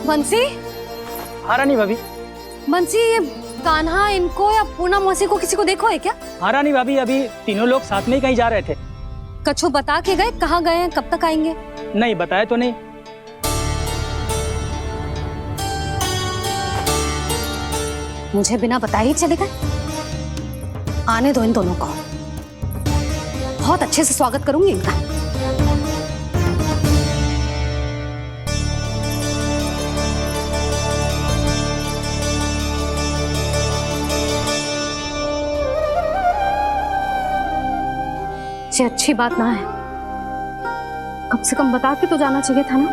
बंसी। हाँ रानी भाभी। बंसी, ये कान्हा इनको या पूनम मौसी को किसी को देखो है क्या? हाँ रानी भाभी, अभी तीनों लोग साथ में ही कहीं जा रहे थे। कछु बता के गए कहाँ गए हैं, कब तक आएंगे? नहीं बताया तो नहीं। मुझे बिना बताए ही चले गए? आने दो इन दोनों को, बहुत अच्छे से स्वागत करूंगी इनका। ये अच्छी बात ना है, कम से कम बता के तो जाना चाहिए था ना।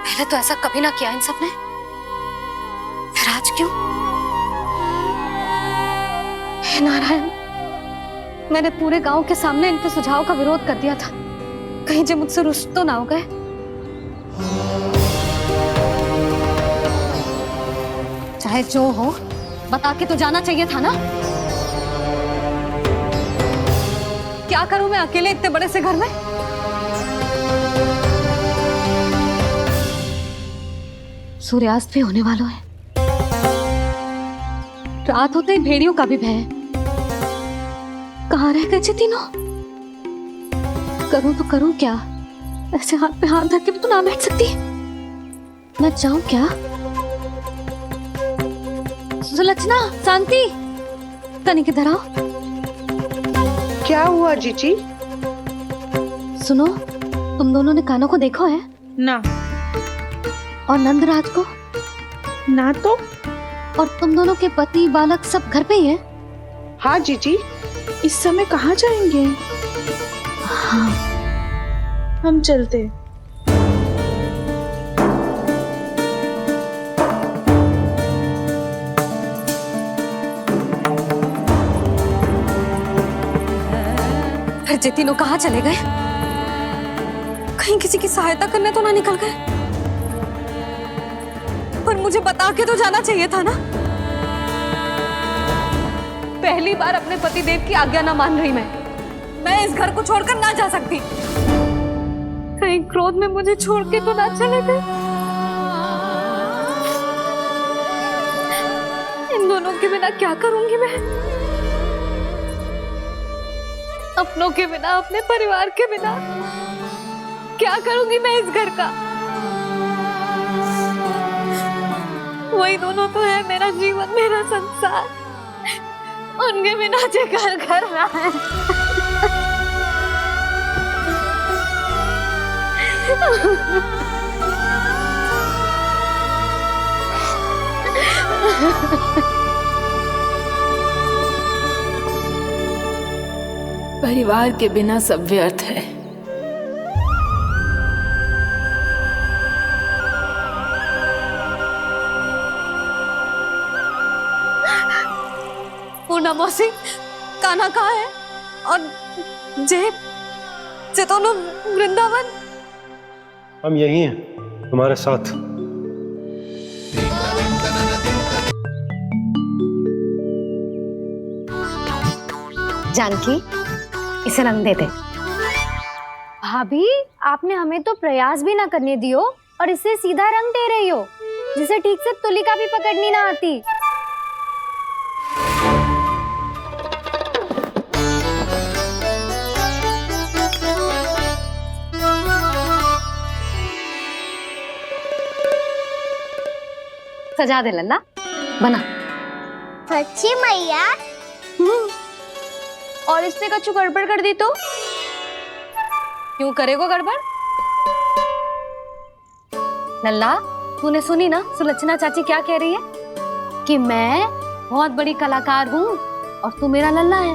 पहले तो ऐसा कभी ना किया इन सब ने, फिर आज क्यों? हे नारायण, मैंने पूरे गांव के सामने इनके सुझाव का विरोध कर दिया था, कहीं जे मुझसे रुष्ट तो ना हो गए। चाहे जो हो, बता के तो जाना चाहिए था ना। क्या करूं मैं अकेले इतने बड़े से घर में? सूर्यास्त भी होने वाला है, रात होते ही भेड़ियों का भी भय है। कहाँ रह गए थे तीनों? करूं तो करूं क्या? ऐसे हाथ पे हाथ धर के भी तो ना बैठ सकती। मैं जाऊं क्या? सुलक्षणा, शांति, तनिक इधर आओ। क्या हुआ जीजी? सुनो, तुम दोनों ने कान्हा को देखा है? ना। और नंदराज को? ना तो। और तुम दोनों के पति बालक सब घर पे ही है? हाँ जीजी, इस समय कहाँ जाएंगे? हाँ। हम चलते। फिर जे तीनों कहाँ चले गए? कहीं किसी की सहायता करने तो ना निकल गए? पर मुझे बता के तो जाना चाहिए था ना। पहली बार अपने पति देव की आज्ञा ना मान रही मैं इस घर को छोड़कर ना जा सकती। कहीं क्रोध में मुझे छोड़ के तो ना चले गए। इन दोनों के बिना क्या करूंगी मैं? अपनों के बिना, अपने परिवार के बिना क्या करूंगी मैं इस घर का? वही दोनों तो है मेरा जीवन, मेरा संसार। उनके बिना जे घर घर रहा है। परिवार के बिना सब व्यर्थ है। पूनम मौसी, कान्हा कहाँ है? और जे दोनों वृंदावन? हम यही हैं तुम्हारे साथ। जानकी, इसे रंग दे दे। भाभी, आपने हमें तो प्रयास भी ना करने दियो और इसे सीधा रंग दे रही हो, जिसे ठीक से तुलिका भी पकड़नी ना आती। सजा दे लल्ला, बना। सच्ची मैया? और इसने कछु गड़बड़ कर दी तो? क्यों करेगो गड़बड़? लल्ला, तूने सुनी ना सुलक्षणा चाची क्या कह रही है? कि मैं बहुत बड़ी कलाकार हूँ और तू मेरा लल्ला है,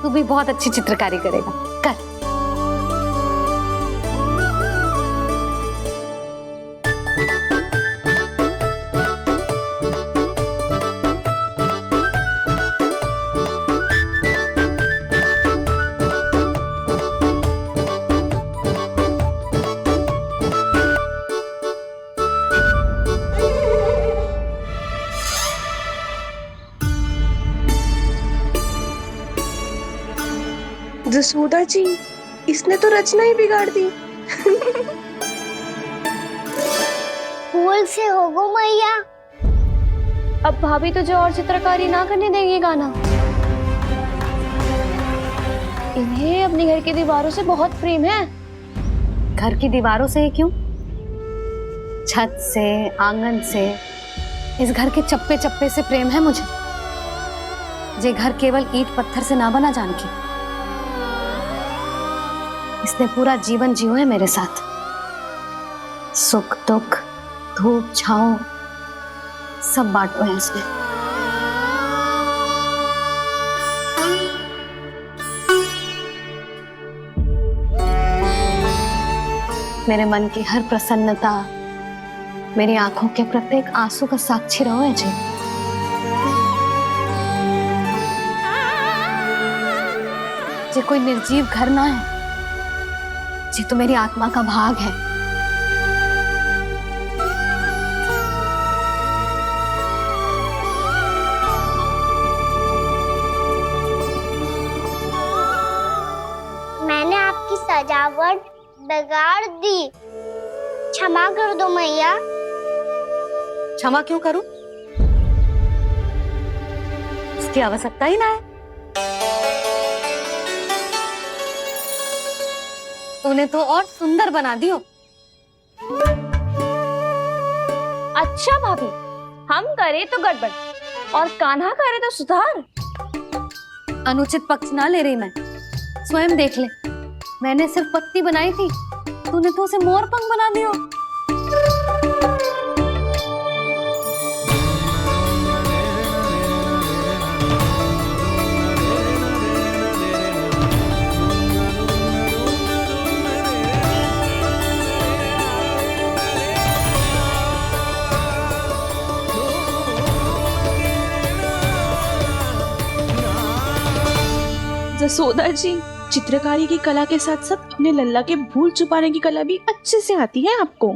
तू भी बहुत अच्छी चित्रकारी करेगा। कर। जसोदा जी, इसने तो रचना ही बिगाड़ दी। फूल से होगो मैया। अब भाभी तुझे और चित्रकारी ना करने देंगी गाना। इन्हें अपने घर की दीवारों से बहुत प्रेम है। घर की दीवारों से ही क्यों, छत से, आंगन से, इस घर के चप्पे चप्पे से प्रेम है मुझे। जे घर केवल ईंट पत्थर से ना बना जानकी, इसने पूरा जीवन जियो है मेरे साथ। सुख दुख, धूप छांव सब बांटो है इसने। मेरे मन की हर प्रसन्नता, मेरी आंखों के प्रत्येक आंसू का साक्षी रहो है जी। जे कोई निर्जीव घर ना है, जी तो मेरी आत्मा का भाग है। मैंने आपकी सजावट बिगाड़ दी, क्षमा कर दो मैया। क्षमा क्यों करूं? इसकी आवश्यकता ही ना है। तूने तो और सुंदर बना दियो। अच्छा भाभी, हम करे तो गड़बड़ और कान्हा करे तो सुधार। अनुचित पक्ष ना ले रही मैं, स्वयं देख ले। मैंने सिर्फ पत्ती बनाई थी, तूने तो उसे मोर पंख बना दियो। जसोदा जी, चित्रकारी की कला के साथ साथ अपने लल्ला के भूल छुपाने की कला भी अच्छे से आती है आपको।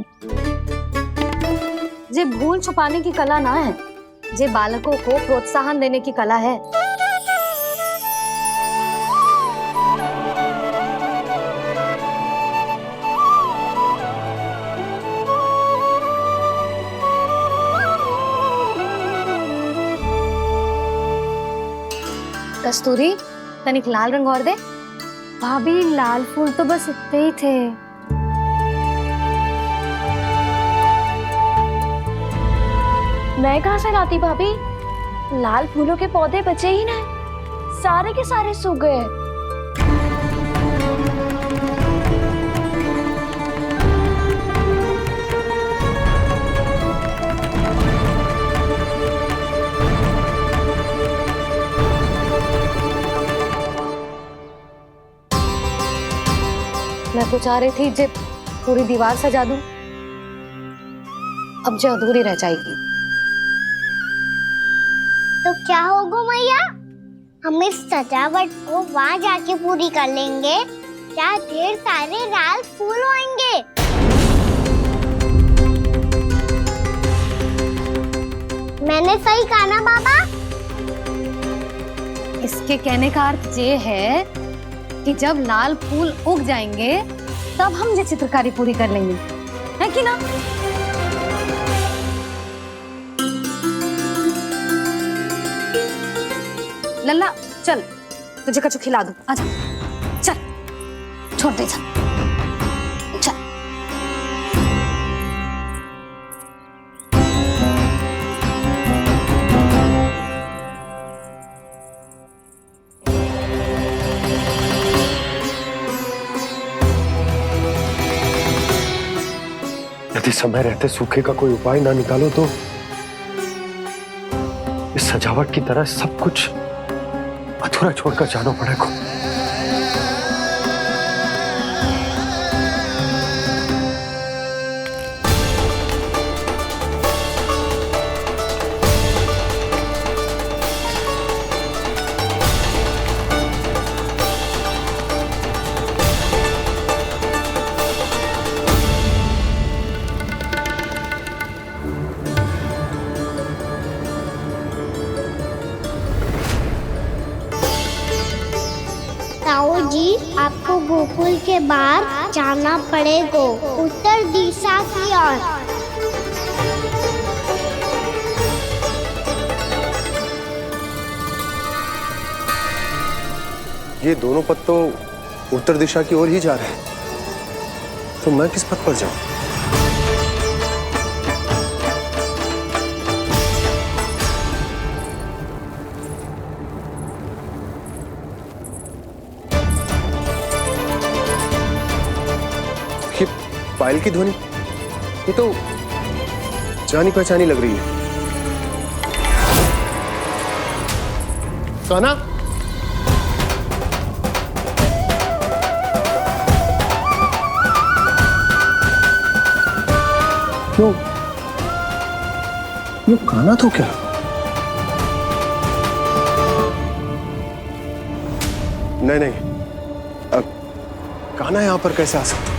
जे भूल छुपाने की कला ना है, जे बालकों को प्रोत्साहन देने की कला है। कस्तूरी, तनिक लाल रंग और दे। भाभी, लाल फूल तो बस इतने ही थे। मैं कहाँ से लाती भाभी? लाल फूलों के पौधे बचे ही ना, सारे के सारे सूख गए। मैं तो चाह रही थी जे पूरी दीवार सजा दूं, अब जो अधूरी रह जाएगी। तो क्या होगा मैया? हम इस सजावट को वहाँ जाके पूरी कर लेंगे, जहाँ ढेर सारे लाल फूल होंगे। मैंने सही कहा ना बाबा? इसके कहने का अर्थ ये है कि जब लाल फूल उग जाएंगे तब हम ये चित्रकारी पूरी कर लेंगे, है कि ना? लल्ला चल, तुझे कछु खिला दूं, आजा। चल, छोड़ दे, चल चल। यदि समय रहते सूखे का कोई उपाय ना निकालो तो इस सजावट की तरह सब कुछ अधूरा छोड़कर जाना पड़ेगा। ताऊ जी, आपको गोकुल के बाहर जाना पड़ेगा, उत्तर दिशा की ओर। ये दोनों पथ तो उत्तर दिशा की ओर ही जा रहे हैं, तो मैं किस पथ पर जाऊं? ये पायल की ध्वनि, ये तो जानी पहचानी लग रही है। कान्हा, यो कान्हा तो क्या? नहीं, अब कान्हा यहां पर कैसे आ सकता?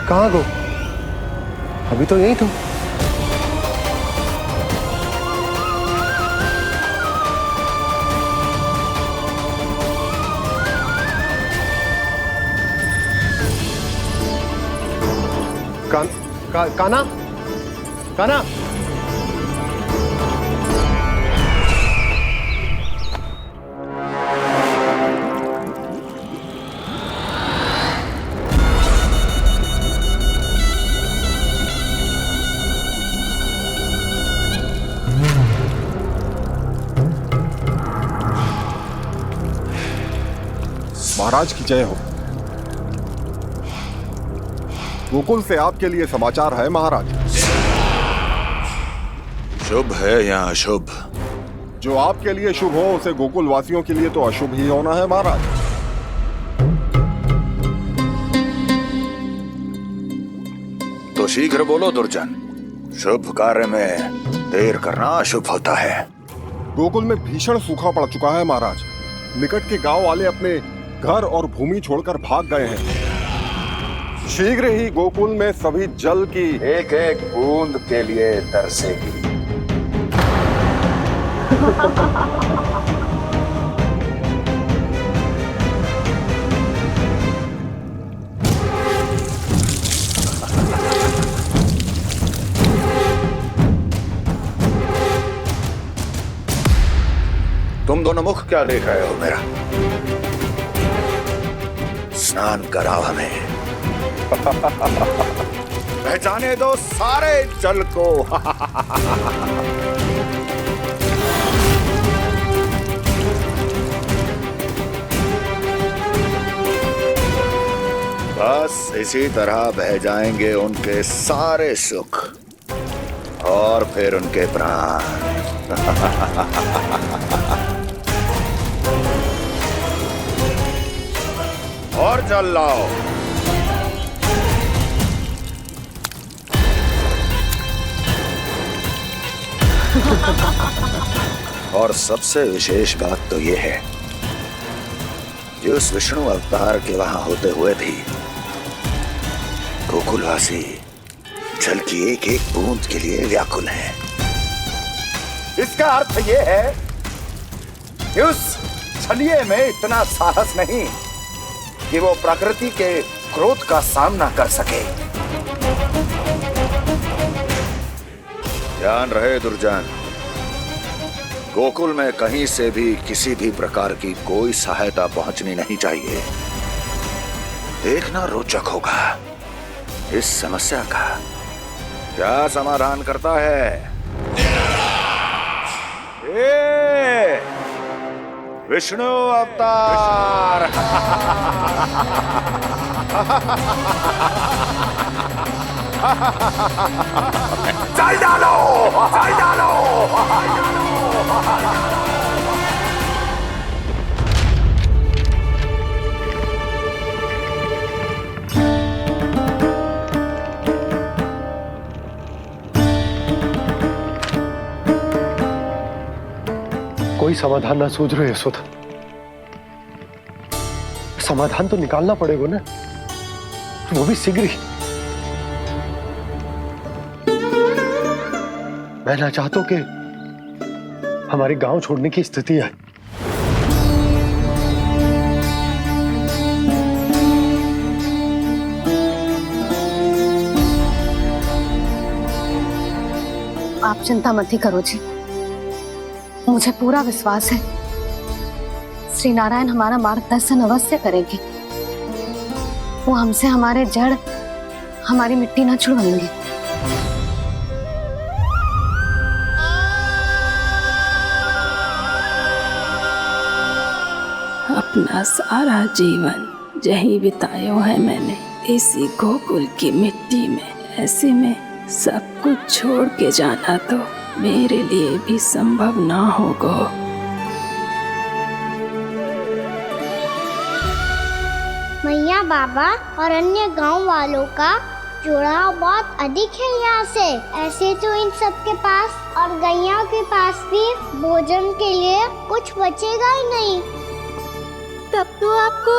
कहाँ गो? अभी तो यही तो। कान्हा, कान्हा, महाराज की जय हो। गोकुल से आपके लिए समाचार है महाराज। शुभ है या अशुभ? जो आपके लिए शुभ हो उसे गोकुल वासियों के लिए तो अशुभ ही होना है महाराज। तो शीघ्र बोलो दुर्जन, शुभ कार्य में देर करना अशुभ होता है। गोकुल में भीषण सूखा पड़ चुका है महाराज। निकट के गांव वाले अपने घर और भूमि छोड़कर भाग गए हैं। शीघ्र ही गोकुल में सभी जल की एक एक बूंद के लिए तरसेगी। तुम दोनों मुख क्या देख रहे हो मेरा? स्नान कराओ हमें। पहचाने दो सारे जल को। बस इसी तरह बह जाएंगे उनके सारे सुख और फिर उनके प्राण। और जल लाओ। और सबसे विशेष बात तो यह है कि उस विष्णु अवतार के वहां होते हुए भी गोकुलवासी जल की एक एक बूंद के लिए व्याकुल हैं। इसका अर्थ यह है कि उस छलिए में इतना साहस नहीं कि वो प्रकृति के क्रोध का सामना कर सके। ध्यान रहे दुर्जन, गोकुल में कहीं से भी किसी भी प्रकार की कोई सहायता पहुंचनी नहीं चाहिए। देखना रोचक होगा इस समस्या का क्या समाधान करता है। विष्णु अवतार। चल डालो, चल डालो। कोई समाधान ना सूझ रहे यशोदा। समाधान तो निकालना पड़ेगा ना, वो भी शीघ्र ही। मैं ना चाहता हूं कि हमारे गांव छोड़ने की स्थिति आए। आप चिंता मत ही करो जी, मुझे पूरा विश्वास है श्री नारायण हमारा मार्गदर्शन अवश्य करेंगे। वो हमसे हमारे जड़, हमारी मिट्टी ना छुड़वाएंगे। अपना सारा जीवन यही बिताया है मैंने, इसी गोकुल की मिट्टी में। ऐसे में सब कुछ छोड़ के जाना तो मेरे लिए भी संभव ना होगा। मैया बाबा और अन्य गांव वालों का जुड़ाव बहुत अधिक है यहाँ से। ऐसे तो इन सब के पास और गैया के पास भी भोजन के लिए कुछ बचेगा ही नहीं। तब तो आपको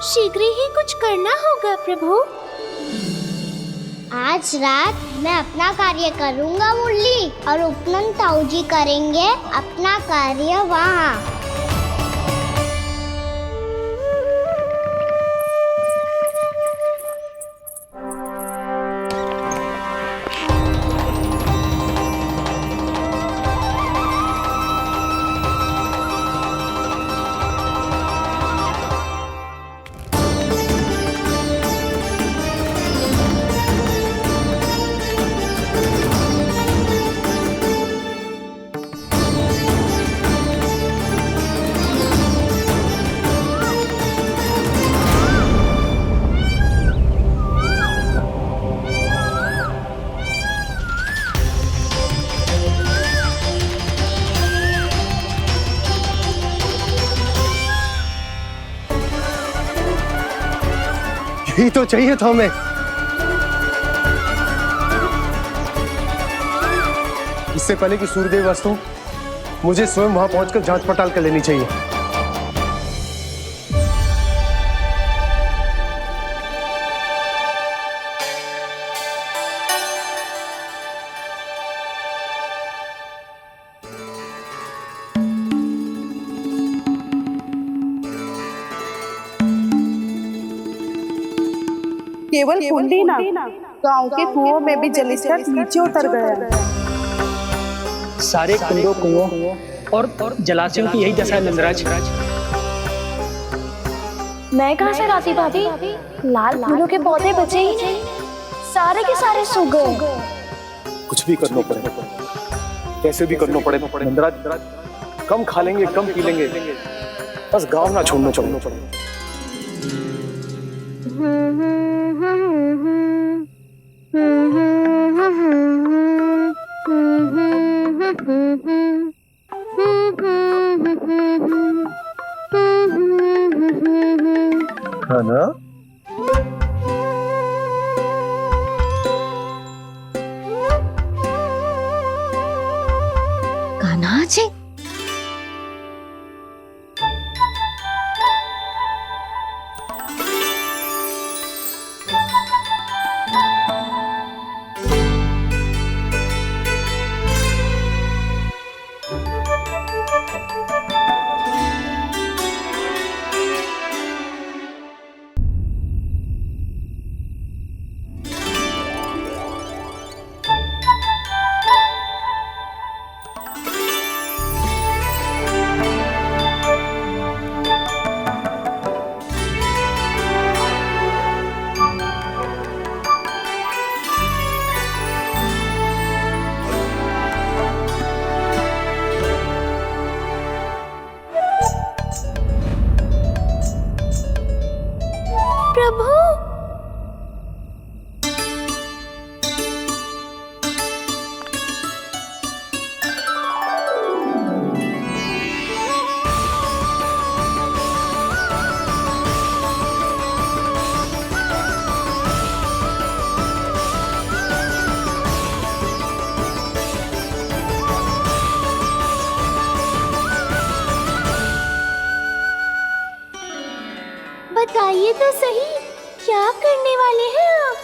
शीघ्र ही कुछ करना होगा प्रभु। आज रात मैं अपना कार्य करूँगा मुरली, और उपनंद ताऊ जी करेंगे अपना कार्य वहाँ। यही तो चाहिए था हमें। इससे पहले कि सूर्यदेव अस्त हो, मुझे स्वयं वहां पहुंचकर जांच पड़ताल कर लेनी चाहिए। केवल कुंडी ना, गांव के कुओं में भी जलस्तर नीचे उतर गया। सारे कुंडों, कुओं और जलाशयों की यही दशा है नंदराज। मैं कहाँ से लाती भाभी? लाल फूलों के पौधे बचे ही नहीं, सारे के सारे सूख गए। कुछ भी करना पड़ेगा, कैसे भी करना पड़ेगा नंदराज। कम खा लेंगे, कम पी लेंगे, बस गांव ना छोड़ना पड़ेगा। है ना? कान्हा जी, बताइए तो सही, क्या करने वाले हैं आप?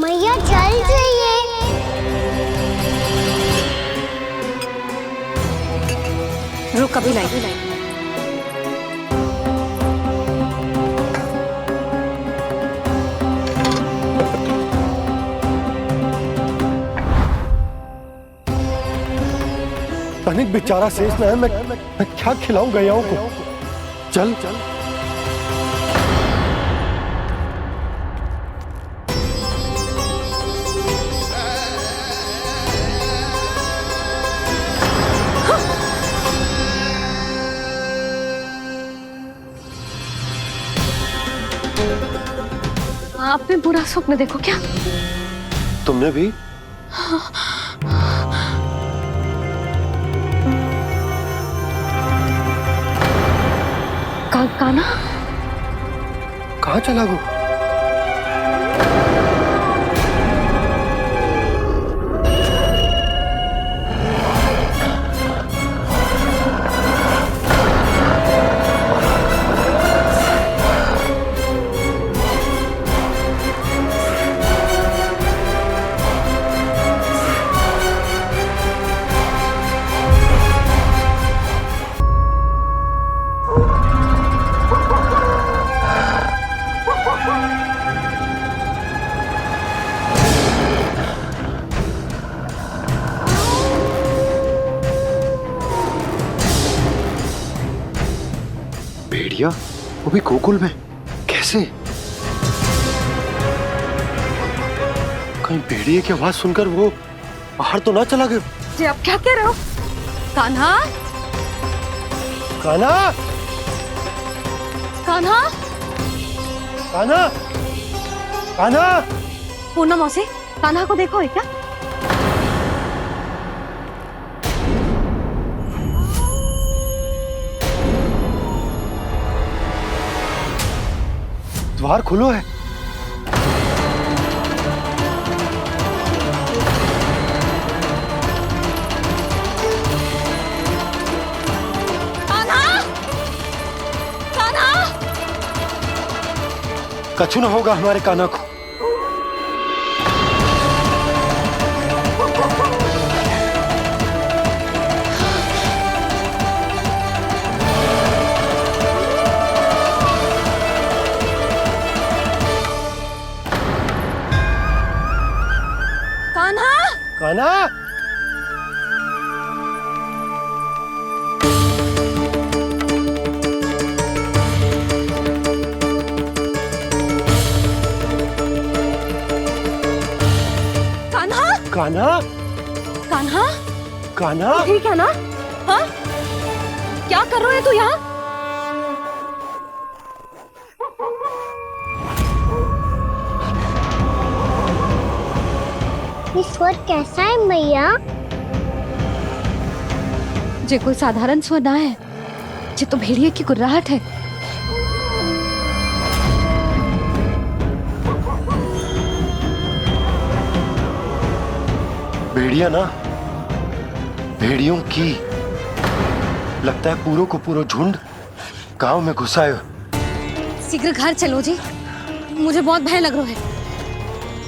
मैया जल जाइए। रुक कभी लाई। तनिक बेचारा शेष न है, मैं क्या खिलाऊं गयाओं को। चल चल आपने बुरा स्वप्न देखो क्या? तुमने भी? काना कहाँ चला गो? भेड़िया, वो भी गोकुल में, कैसे? कहीं भेड़िए की आवाज सुनकर वो बाहर तो ना चला गया? जी आप क्या कह रहे हो? कान्हा, कान्हा, कान्हा, कान्हा, कान्हा। पूनम मौसी, कान्हा को देखो है क्या? द्वार खुलो है। कछु ना होगा हमारे कान्हा को। कान्हा, कान्हा, कान्हा, कान्हा, कान्हा, ठीक है ना? हाँ, क्या कर रहे हो तू यहाँ? ये स्वर कैसा है मैया? जे कोई साधारण स्वर ना है, जे तो भेड़िए की गुर्राहट है। भेड़िया ना, भेड़ियों की। लगता है पूरो को पूरो झुंड गांव में घुसा है। शीघ्र घर चलो जी, मुझे बहुत भय लग रहा है।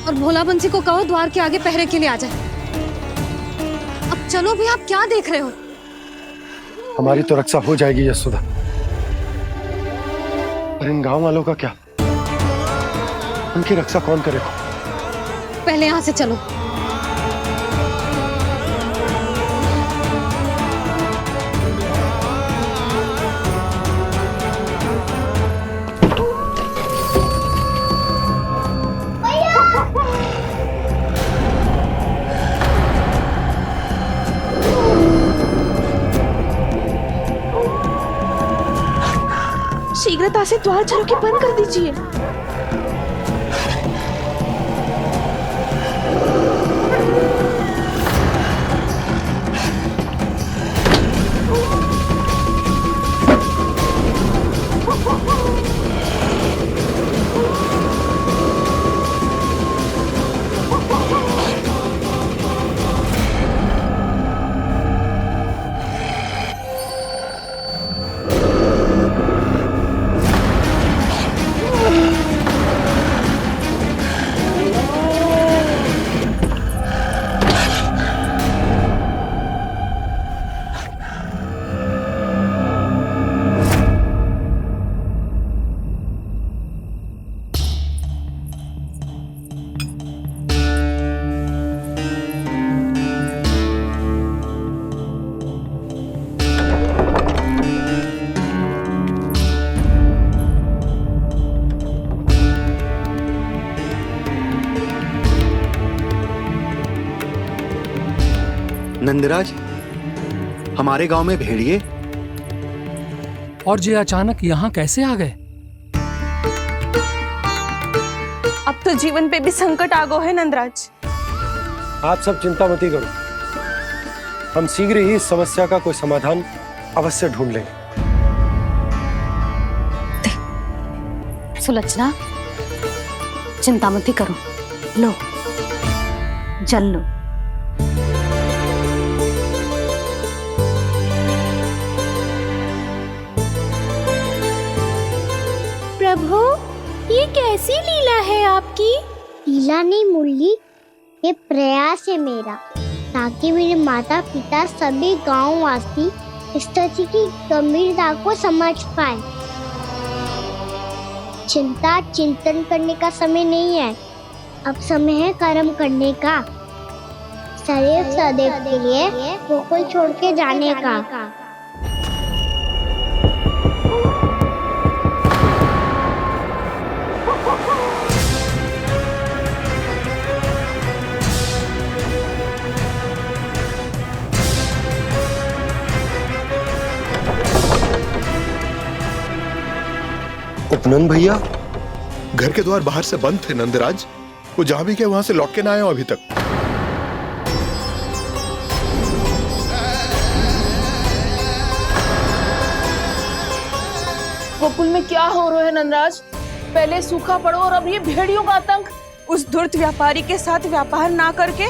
और भोला बंसी को कहो द्वार के आगे पहरे के लिए आ जाए। अब चलो भी, आप क्या देख रहे हो? हमारी तो रक्षा हो जाएगी यशोदा, पर इन गांव वालों का क्या? उनकी रक्षा कौन करेगा? पहले यहाँ से चलो। शीघ्रता से द्वार चलो के बंद कर दीजिए। नंदराज, हमारे गांव में भेड़िए और ये अचानक यहाँ कैसे आ गए? अब तो जीवन पे भी संकट आ गो है नंदराज। आप सब चिंता मत करो, हम शीघ्र ही इस समस्या का कोई समाधान अवश्य ढूंढ लेंगे। सुलक्षणा, चिंता मत करो, लो जल लो। प्रभु, ये कैसी लीला है आपकी? लीला नहीं मुरली, ये प्रयास है मेरा, ताकि मेरे माता पिता सभी गांव वासी इस स्थिति की गंभीरता को समझ पाए। चिंता चिंतन करने का समय नहीं है, अब समय है कर्म करने का, सदैव सदैव के लिए गोकुल छोड़ के जाने का। उपनंद भैया, घर के द्वार बाहर से बंद थे नंदराज, वो जहां भी गए वहां से लौट के ना आए हो अभी तक। गोकुल में क्या हो रहा है नंदराज? पहले सूखा पड़ो और अब ये भेड़ियों का आतंक। उस धूर्त व्यापारी के साथ व्यापार ना करके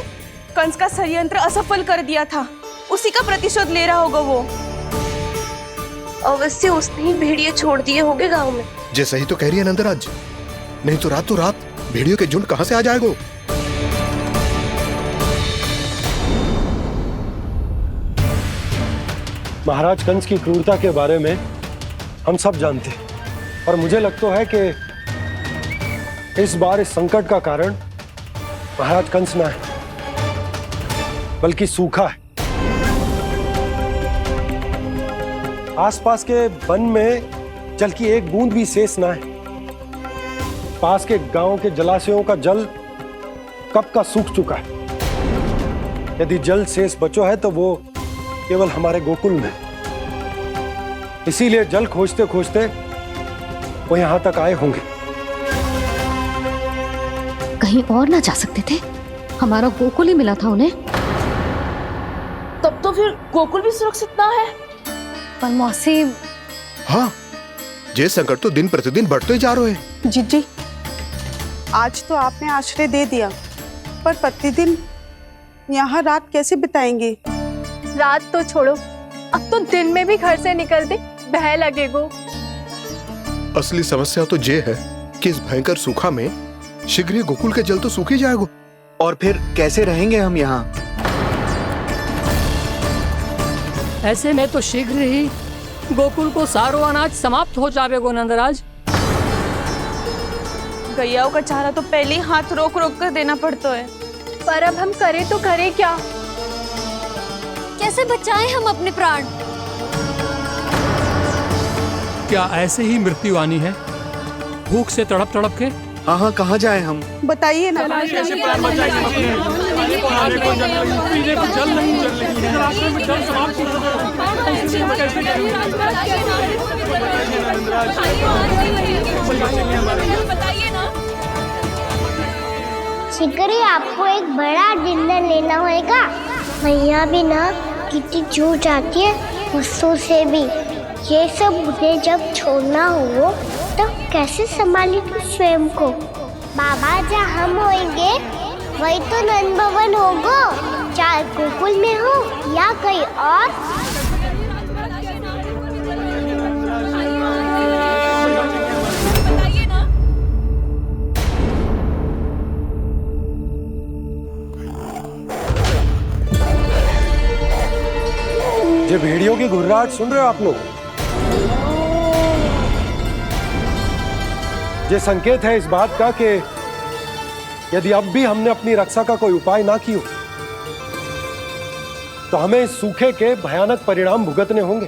कंस का षड्यंत्र असफल कर दिया था, उसी का प्रतिशोध ले रहा होगा वो। अवश्य उसने ही भेड़िए छोड़ दिए होंगे गांव में। जैसा ही तो कह रही है नंदराज, नहीं तो रात भेड़ियों के झुंड कहां से आ जाएगा। महाराज कंस की क्रूरता के बारे में हम सब जानते हैं और मुझे लगता है कि इस बार इस संकट का कारण महाराज कंस ना है बल्कि सूखा है। आसपास के वन में जल की एक बूंद भी शेष ना है। पास के गांव के जलाशयों का जल कब का सूख चुका है। यदि जल शेष बचो है तो वो केवल हमारे गोकुल में। इसीलिए जल खोजते खोजते वो यहां तक आए होंगे। कहीं और ना जा सकते थे? हमारा गोकुल ही मिला था उन्हें। तब तो फिर गोकुल भी सुरक्षित ना है। पर मौसी, हाँ, ये संकट तो दिन प्रतिदिन बढ़ते जा रहे हैं। जीजी, आज तो आपने आश्रय दे दिया, पर प्रतिदिन यहाँ रात कैसे बिताएंगे? रात तो छोड़ो, अब तो दिन में भी घर से निकलते भय लगेगो। असली समस्या तो ये है कि इस भयंकर सूखा में शीघ्र ही गोकुल के जल तो सूख ही जाएगा। और फिर कैसे रहेंगे हम यहाँ? ऐसे में तो शीघ्र ही गोकुल को सारो अनाज समाप्त हो जाएगा नंदराज। गैयाओं का चारा तो पहले ही हाथ रोक रोक कर देना पड़ता है। पर अब हम करें तो करें क्या? कैसे बचाएं हम अपने प्राण? क्या ऐसे ही मृत्यु आनी है, भूख से तड़प तड़प के? हाँ, कहाँ जाएं हम? बताइए ना। कैसे प्राण बचाएं? पीने को जल नहीं, जल नहीं है, रास्ते में जल समाप्त हो शिकारी, आपको एक बड़ा डिनर लेना होगा। मैया भी ना कितनी जूझ जाती है गुस्सों से भी। ये सब उन्हें जब छोड़ना हो तो कैसे संभाली तू स्वयं को? बाबा जहाँ हम होंगे वही तो नंद भवन होगा, चाहे गोकुल में हो या कहीं और। ये भेड़ियों की घुर्राहट सुन रहे हो आप लोग? ये संकेत है इस बात का कि यदि अब भी हमने अपनी रक्षा का कोई उपाय ना किया तो हमें इस सूखे के भयानक परिणाम भुगतने होंगे।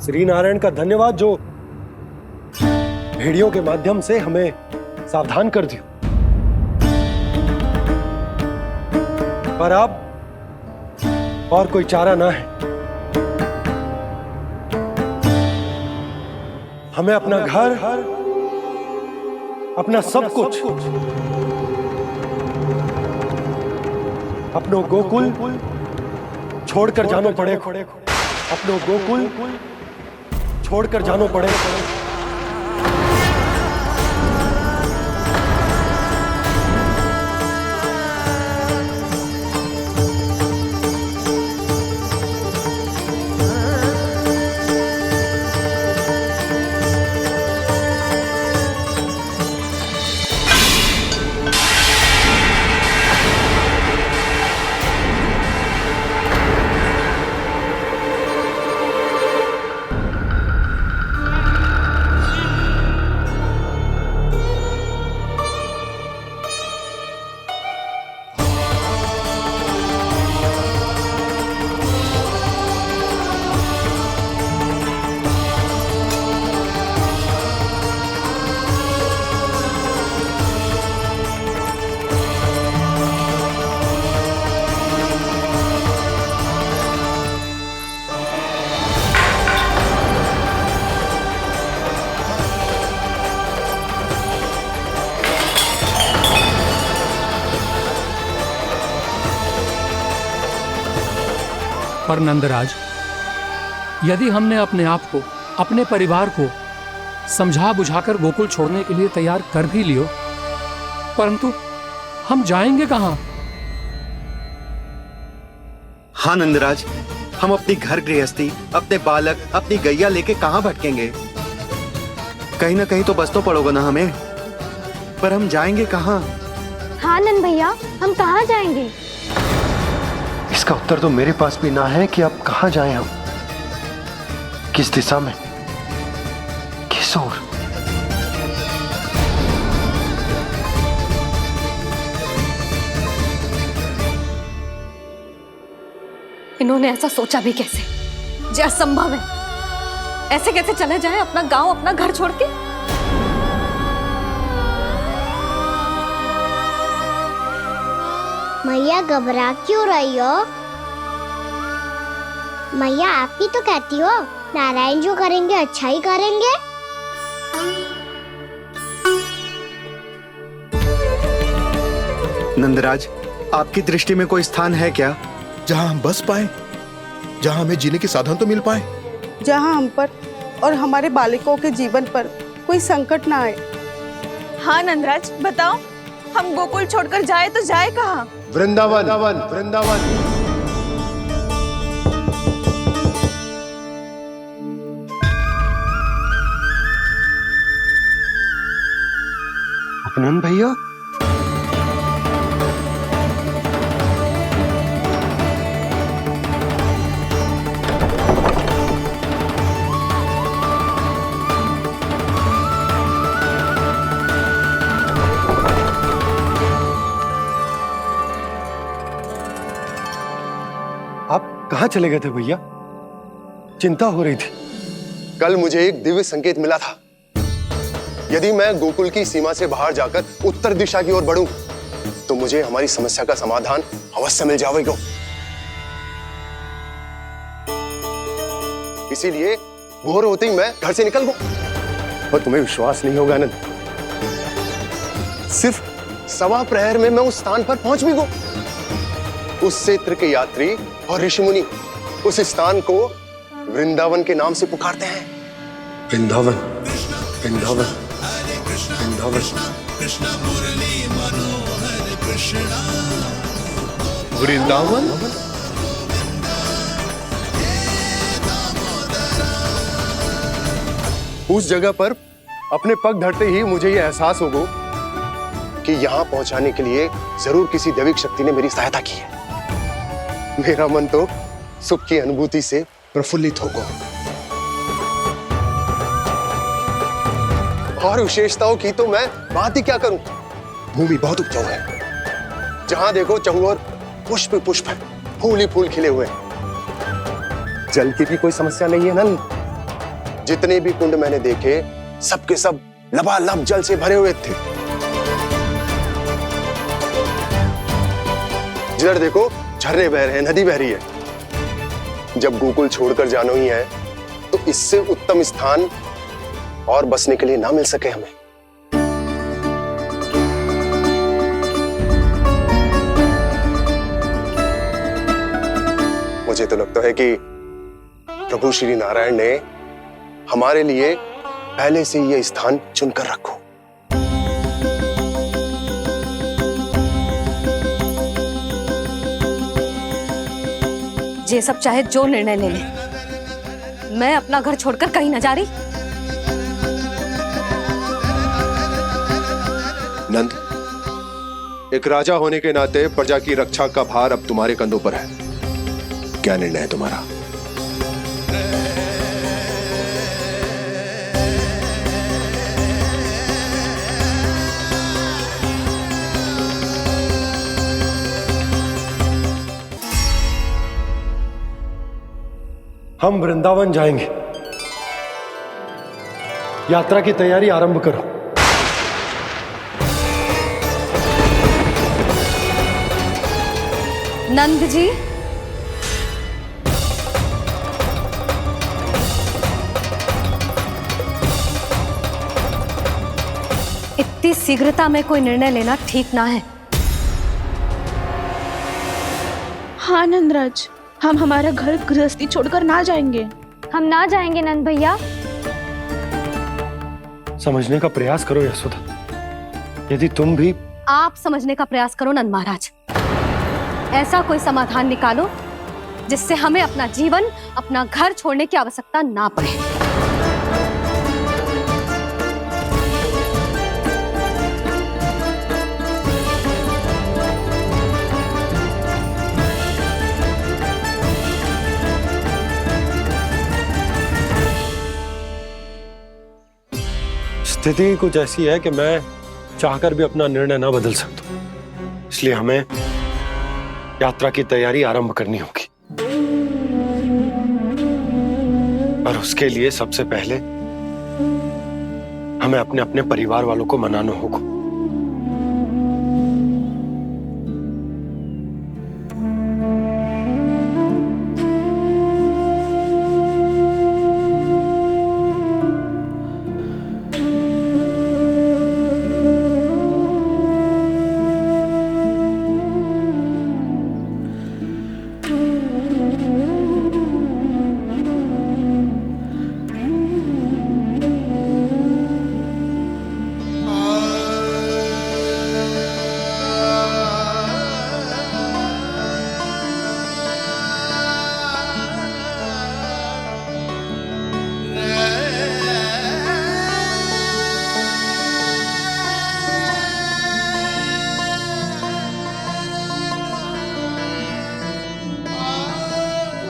श्री नारायण का धन्यवाद जो भेड़ियों के माध्यम से हमें सावधान कर दिया। पर अब और कोई चारा ना है। हमें अपना घर, अपना सब कुछ, अपनो गोकुल छोड़कर जानो पड़े। अपनो गोकुल छोड़कर जानो पड़े। पर नंदराज, यदि हमने अपने आप को, अपने परिवार को समझा बुझाकर गोकुल छोड़ने के लिए तैयार कर भी लियो, परंतु हम जाएंगे कहाँ? हाँ नंदराज, हम अपनी घर गृहस्थी, अपने बालक, अपनी गैया लेके कहाँ भटकेंगे? कहीं ना कहीं तो बस तो पड़ोगे ना हमें, पर हम जाएंगे कहाँ? हाँ नंद भैया, हम कहाँ जाएंगे? इसका उत्तर तो मेरे पास भी ना है कि अब कहाँ जाएं हम, किस दिशा में, किस ओर। इन्होंने ऐसा सोचा भी कैसे? जो असंभव है। ऐसे कैसे चले जाएं अपना गांव, अपना घर छोड़ के? मैया घबरा क्यों रही हो? मैया आप ही तो कहती हो नारायण जो करेंगे अच्छा ही करेंगे। नंदराज, आपकी दृष्टि में कोई स्थान है क्या जहां हम बस पाए, जहां हमें जीने के साधन तो मिल पाए, जहाँ हम पर और हमारे बालकों के जीवन पर कोई संकट ना आए? हाँ नंदराज, बताओ, हम गोकुल छोड़कर जाए तो जाए कहाँ? वृंदावन, वृंदावन। उपनंद भैया, आप कहाँ चले गए थे भैया? चिंता हो रही थी। कल मुझे एक दिव्य संकेत मिला था। यदि मैं गोकुल की सीमा से बाहर जाकर उत्तर दिशा की ओर बढ़ूं, तो मुझे हमारी समस्या का समाधान अवश्य मिल जाएगा। इसीलिए भोर होते ही मैं घर से निकल गया। और तुम्हें विश्वास नहीं होगा आनंद, सिर्फ 1.25 प्रहर में मैं उस स्थान पर पहुंच भी गया। उस क्षेत्र के यात्री और ऋषिमुनि उस स्थान को वृंदावन के नाम से पुकारते हैं। वृंदावन, वृंदावन, वृंदावन। वृंदावन? उस जगह पर अपने पग धरते ही मुझे यह एहसास होगा कि यहां पहुंचाने के लिए जरूर किसी दैविक शक्ति ने मेरी सहायता की है। मेरा मन तो सुख की अनुभूति से प्रफुल्लित होगा। और विशेषताओं की तो मैं बात ही क्या करूं। भूमि बहुत उपजाऊ है, जहां देखो चहुओर पुष्प पुष्प है, फूल ही फूल खिले हुए हैं। जल की भी कोई समस्या नहीं है नंद। जितने भी कुंड मैंने देखे, सबके सब लबालब जल से भरे हुए थे। जिधर देखो झरने बह रहे हैं, नदी बह रही है। जब गोकुल छोड़कर जाना ही है, तो इससे उत्तम स्थान और बसने के लिए ना मिल सके हमें। मुझे तो लगता है कि प्रभु श्री नारायण ने हमारे लिए पहले से यह स्थान चुनकर रखो। ये सब चाहे जो निर्णय ले ले, मैं अपना घर छोड़कर कहीं न जा रही। नंद, एक राजा होने के नाते प्रजा की रक्षा का भार अब तुम्हारे कंधों पर है। क्या निर्णय है तुम्हारा? हम वृंदावन जाएंगे। यात्रा की तैयारी आरंभ करो। नंद जी, इतनी शीघ्रता में कोई निर्णय लेना ठीक ना है। हाँ नंदराज, हम हमारा घर गृहस्थी छोड़कर ना जाएंगे। हम ना जाएंगे नंद भैया। समझने का प्रयास करो यशोदा। यदि तुम भी आप समझने का प्रयास करो नंद महाराज। ऐसा कोई समाधान निकालो जिससे हमें अपना जीवन, अपना घर छोड़ने की आवश्यकता ना पड़े। स्थिति कुछ ऐसी है कि मैं चाहकर भी अपना निर्णय ना बदल सकता, इसलिए हमें यात्रा की तैयारी आरंभ करनी होगी। और उसके लिए सबसे पहले हमें अपने अपने परिवार वालों को मनाना होगा।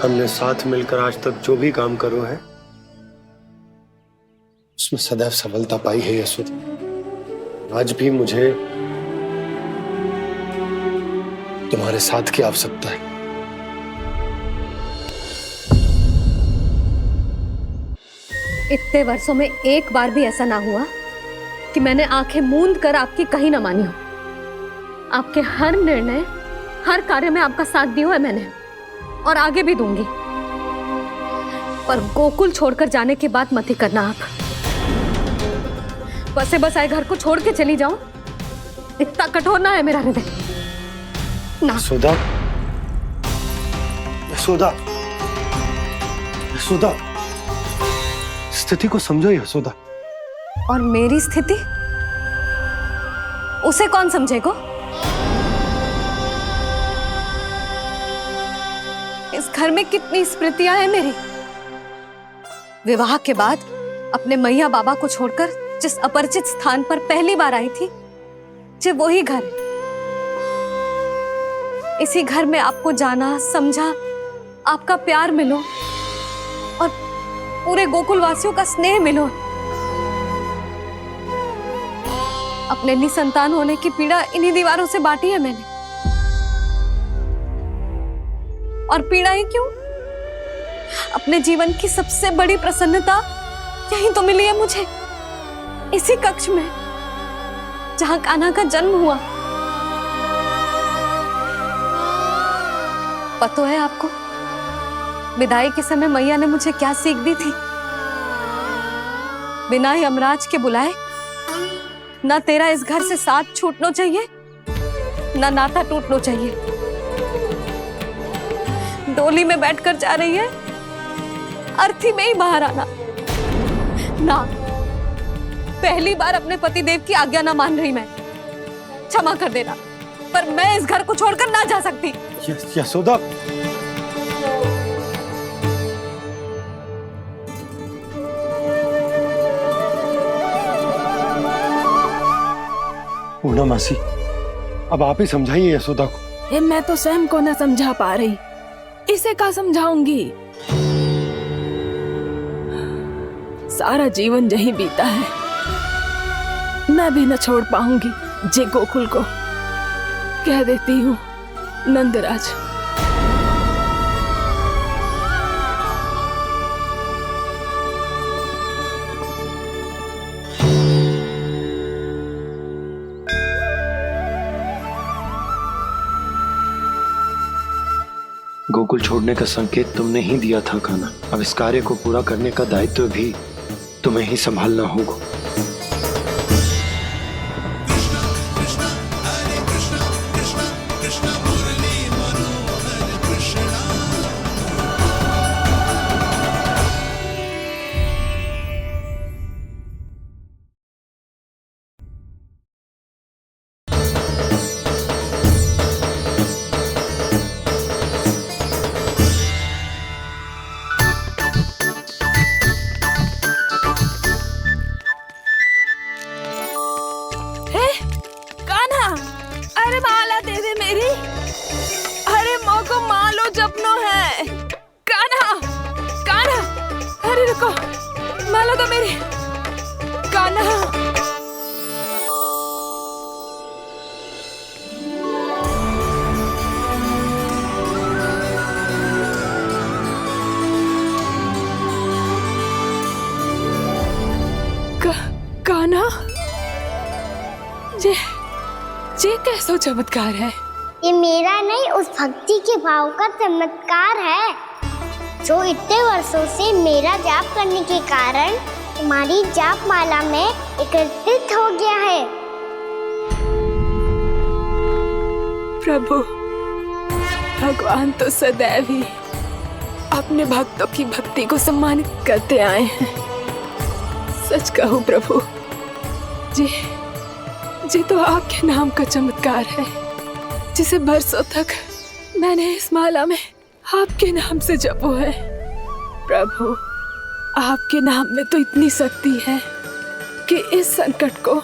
हमने साथ मिलकर आज तक जो भी काम करो है उसमें सदैव सफलता पाई है यशोदा। आज भी मुझे तुम्हारे साथ की आवश्यकता है। इतने वर्षों में एक बार भी ऐसा ना हुआ कि मैंने आंखें मूंद कर आपकी कहीं ना मानी हो। आपके हर निर्णय, हर कार्य में आपका साथ दिया है मैंने, और आगे भी दूंगी। पर गोकुल छोड़कर जाने की बात मत ही करना आप। बसे बसाए घर को छोड़ के चली जाऊं, इतना कठोर ना है मेरा हृदय ना। यशोदा, यशोदा, यशोदा, स्थिति को समझो यशोदा। और मेरी स्थिति उसे कौन समझेगा? इस घर में कितनी स्मृतियां हैं मेरी। विवाह के बाद अपने मैया बाबा को छोड़कर जिस अपरिचित स्थान पर पहली बार आई थी, जो वही घर। इसी घर में आपको जाना, समझा, आपका प्यार मिलो और पूरे गोकुल वासियों का स्नेह मिलो। अपने निसंतान होने की पीड़ा इन्हीं दीवारों से बांटी है मैंने। और पीड़ा ही क्यों? अपने जीवन की सबसे बड़ी प्रसन्नता यही तो मिली है मुझे, इसी कक्ष में जहां कान्हा का जन्म हुआ। पता है आपको विदाई के समय मैया ने मुझे क्या सीख दी थी? बिना यमराज के बुलाए ना तेरा इस घर से साथ छूटना चाहिए, ना नाता टूटना चाहिए। डोली में बैठकर जा रही है, अर्थी में ही बाहर आना ना। पहली बार अपने पति देव की आज्ञा ना मान रही मैं, क्षमा कर देना, पर मैं इस घर को छोड़कर ना जा सकती। यशोदा, पूर्णा मासी, अब आप ही समझाइए यशोदा को। ये मैं तो स्वयं को न समझा पा रही, इसे क्या समझाऊंगी? सारा जीवन यही बीता है, मैं भी न छोड़ पाऊंगी जे गोकुल को। कह देती हूँ नंदराज। गोकुल छोड़ने का संकेत तुमने ही दिया था कान्हा। अब इस कार्य को पूरा करने का दायित्व भी तुम्हें ही संभालना होगा। सपनों है। कान्हा, कान्हा, अरे रुको, माला तो मेरी। कान्हा, कान्हा, ये कैसा चमत्कार है? ये मेरा नहीं, उस भक्ति के भाव का चमत्कार है जो इतने वर्षों से मेरा जाप करने के कारण तुम्हारी जाप माला में एकत्रित हो गया है। प्रभु, भगवान तो सदैव ही अपने भक्तों की भक्ति को सम्मानित करते आए हैं। सच कहूं प्रभु, जी तो आपके नाम का चमत्कार है, जिसे बरसों तक मैंने इस माला में आपके नाम से जपो है। प्रभु, आपके नाम में तो इतनी शक्ति है कि इस संकट को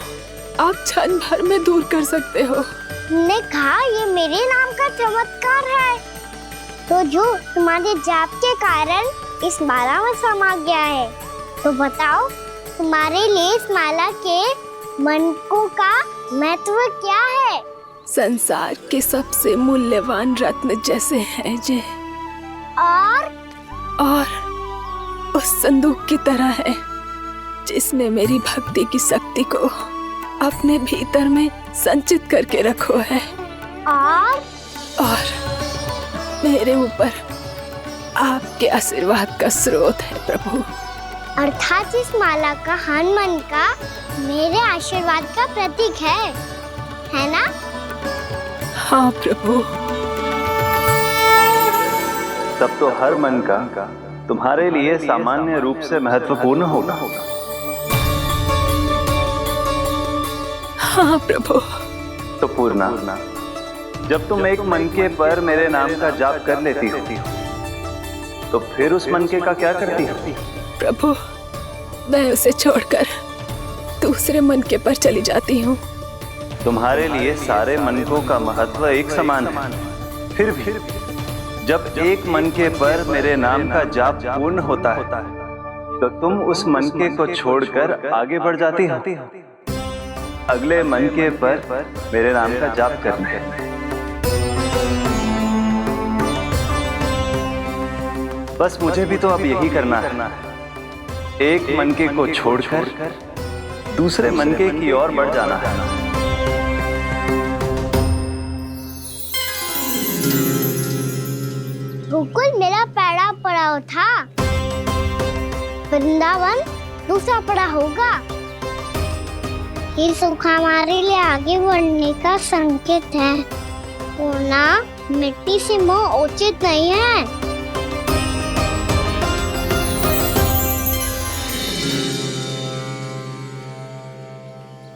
आप क्षण भर में दूर कर सकते हो। तुमने कहा ये मेरे नाम का चमत्कार है, तो जो तुम्हारे जाप के कारण इस माला में समा गया है, तो बताओ तुम्हारे लिए इस माला के मनकों का महत्व क्या है? संसार के सबसे मूल्यवान रत्न जैसे हैं जे, और उस संदूक की तरह है जिसने मेरी भक्ति की शक्ति को अपने भीतर में संचित करके रखो है, और मेरे ऊपर आपके आशीर्वाद का स्रोत है प्रभु। अर्थात इस माला का हनुमान का मेरे आशीर्वाद का प्रतीक है ना? हाँ प्रभु। तब तो हर मन का तुम्हारे लिए सामान्य रूप से महत्वपूर्ण होगा। हाँ प्रभु। तो पूर्णा, जब तुम एक मनके पर मेरे नाम का जाप कर लेती हो, तो फिर उस मनके का क्या करती हो? प्रभु, मैं उसे छोड़कर दूसरे मनके पर चली जाती हूँ। तुम्हारे लिए सारे मनकों का महत्व एक समान है। फिर भी जब एक मनके पर मेरे नाम का जाप पूर्ण होता है, तो तुम उस मनके को छोड़कर आगे बढ़ जाती हो अगले मनके पर मेरे नाम का जाप करने। बस मुझे भी तो अब यही करना है, एक मनके को छोड़कर दूसरे मनके की ओर बढ़ जाना है। गोकुल मेरा पहला पड़ाव था, वृंदावन दूसरा पड़ा होगा। ये सुख हमारे लिए आगे बढ़ने का संकेत है, पूर्णा, मिट्टी से मोह उचित नहीं है।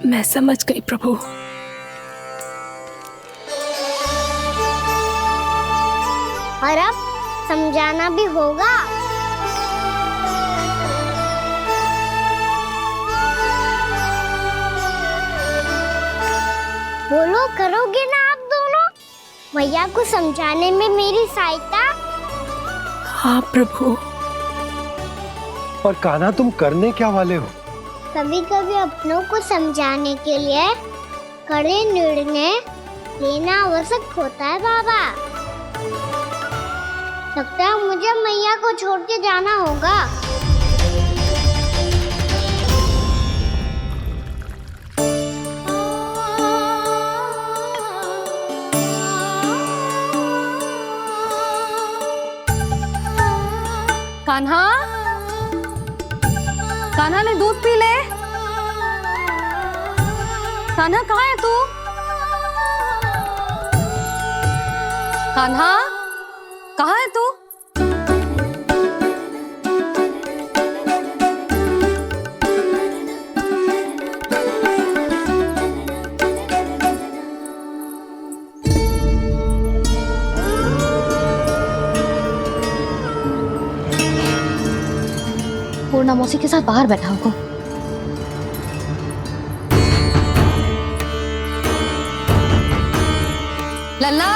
मैं समझ गई प्रभु। और अब समझाना भी होगा। बोलो, करोगे ना आप दोनों? भैया को समझाने में मेरी सहायता? हाँ प्रभु। और कान्हा, तुम करने क्या वाले हो? कभी कभी अपनों को समझाने के लिए कड़े निर्णय लेना आवश्यक होता है बाबा। लगता है मुझे मैया को छोड़ के जाना होगा। कान्हा, कान्हा ने दूध पी ले। कान्हा कहाँ है तू? कान्हा, कहाँ है तू? पूर्णा मौसी के साथ बाहर बैठा होगा। लल्ला,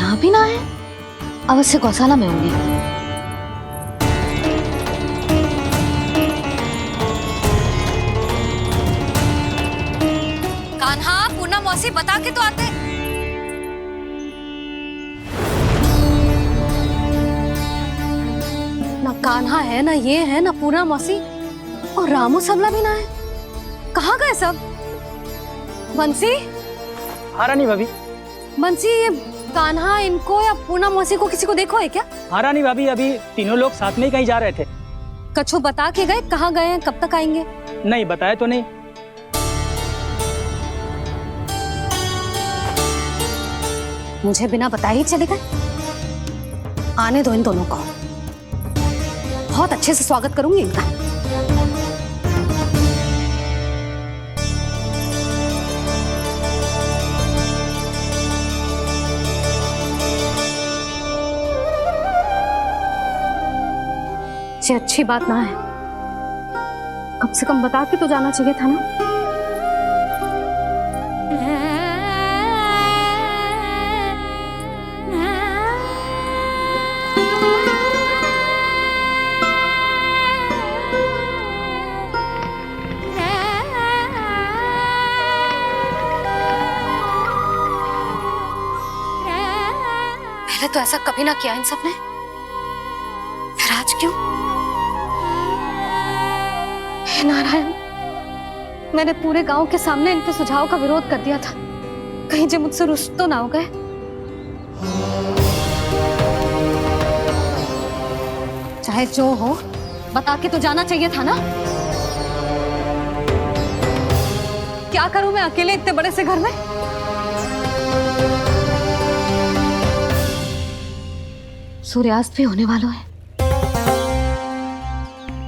यहाँ भी ना है, अवश्य गौशाला में होंगे। कान्हा, पूना मौसी बता के तो आते। ना कान्हा है, ना ये है, ना पूना मौसी, और रामू सबला भी ना है। कहाँ गए सब? बंसी? हाँ रानी भाभी। बंसी, ये कान्हा इनको या पूना मौसी को किसी को देखो है क्या? हाँ रानी भाभी, अभी तीनों लोग साथ में ही कहीं जा रहे थे। कछु बता के गए कहाँ गए हैं, कब तक आएंगे? नहीं बताया तो नहीं। मुझे बिना बताए ही चले गए? आने दो इन दोनों को, बहुत अच्छे से स्वागत करूंगी इनका। ये अच्छी बात ना है, कम से कम बता के तो जाना चाहिए था ना। पहले तो ऐसा कभी ना किया इन सब ने, फिर आज क्यों? हे नारायण, मैंने पूरे गांव के सामने इनके सुझाव का विरोध कर दिया था, कहीं जो मुझसे रुष्ट तो ना हो गए। चाहे जो हो, बता के तो जाना चाहिए था ना। क्या करूं मैं अकेले इतने बड़े से घर में? सूर्यास्त भी होने वाला है,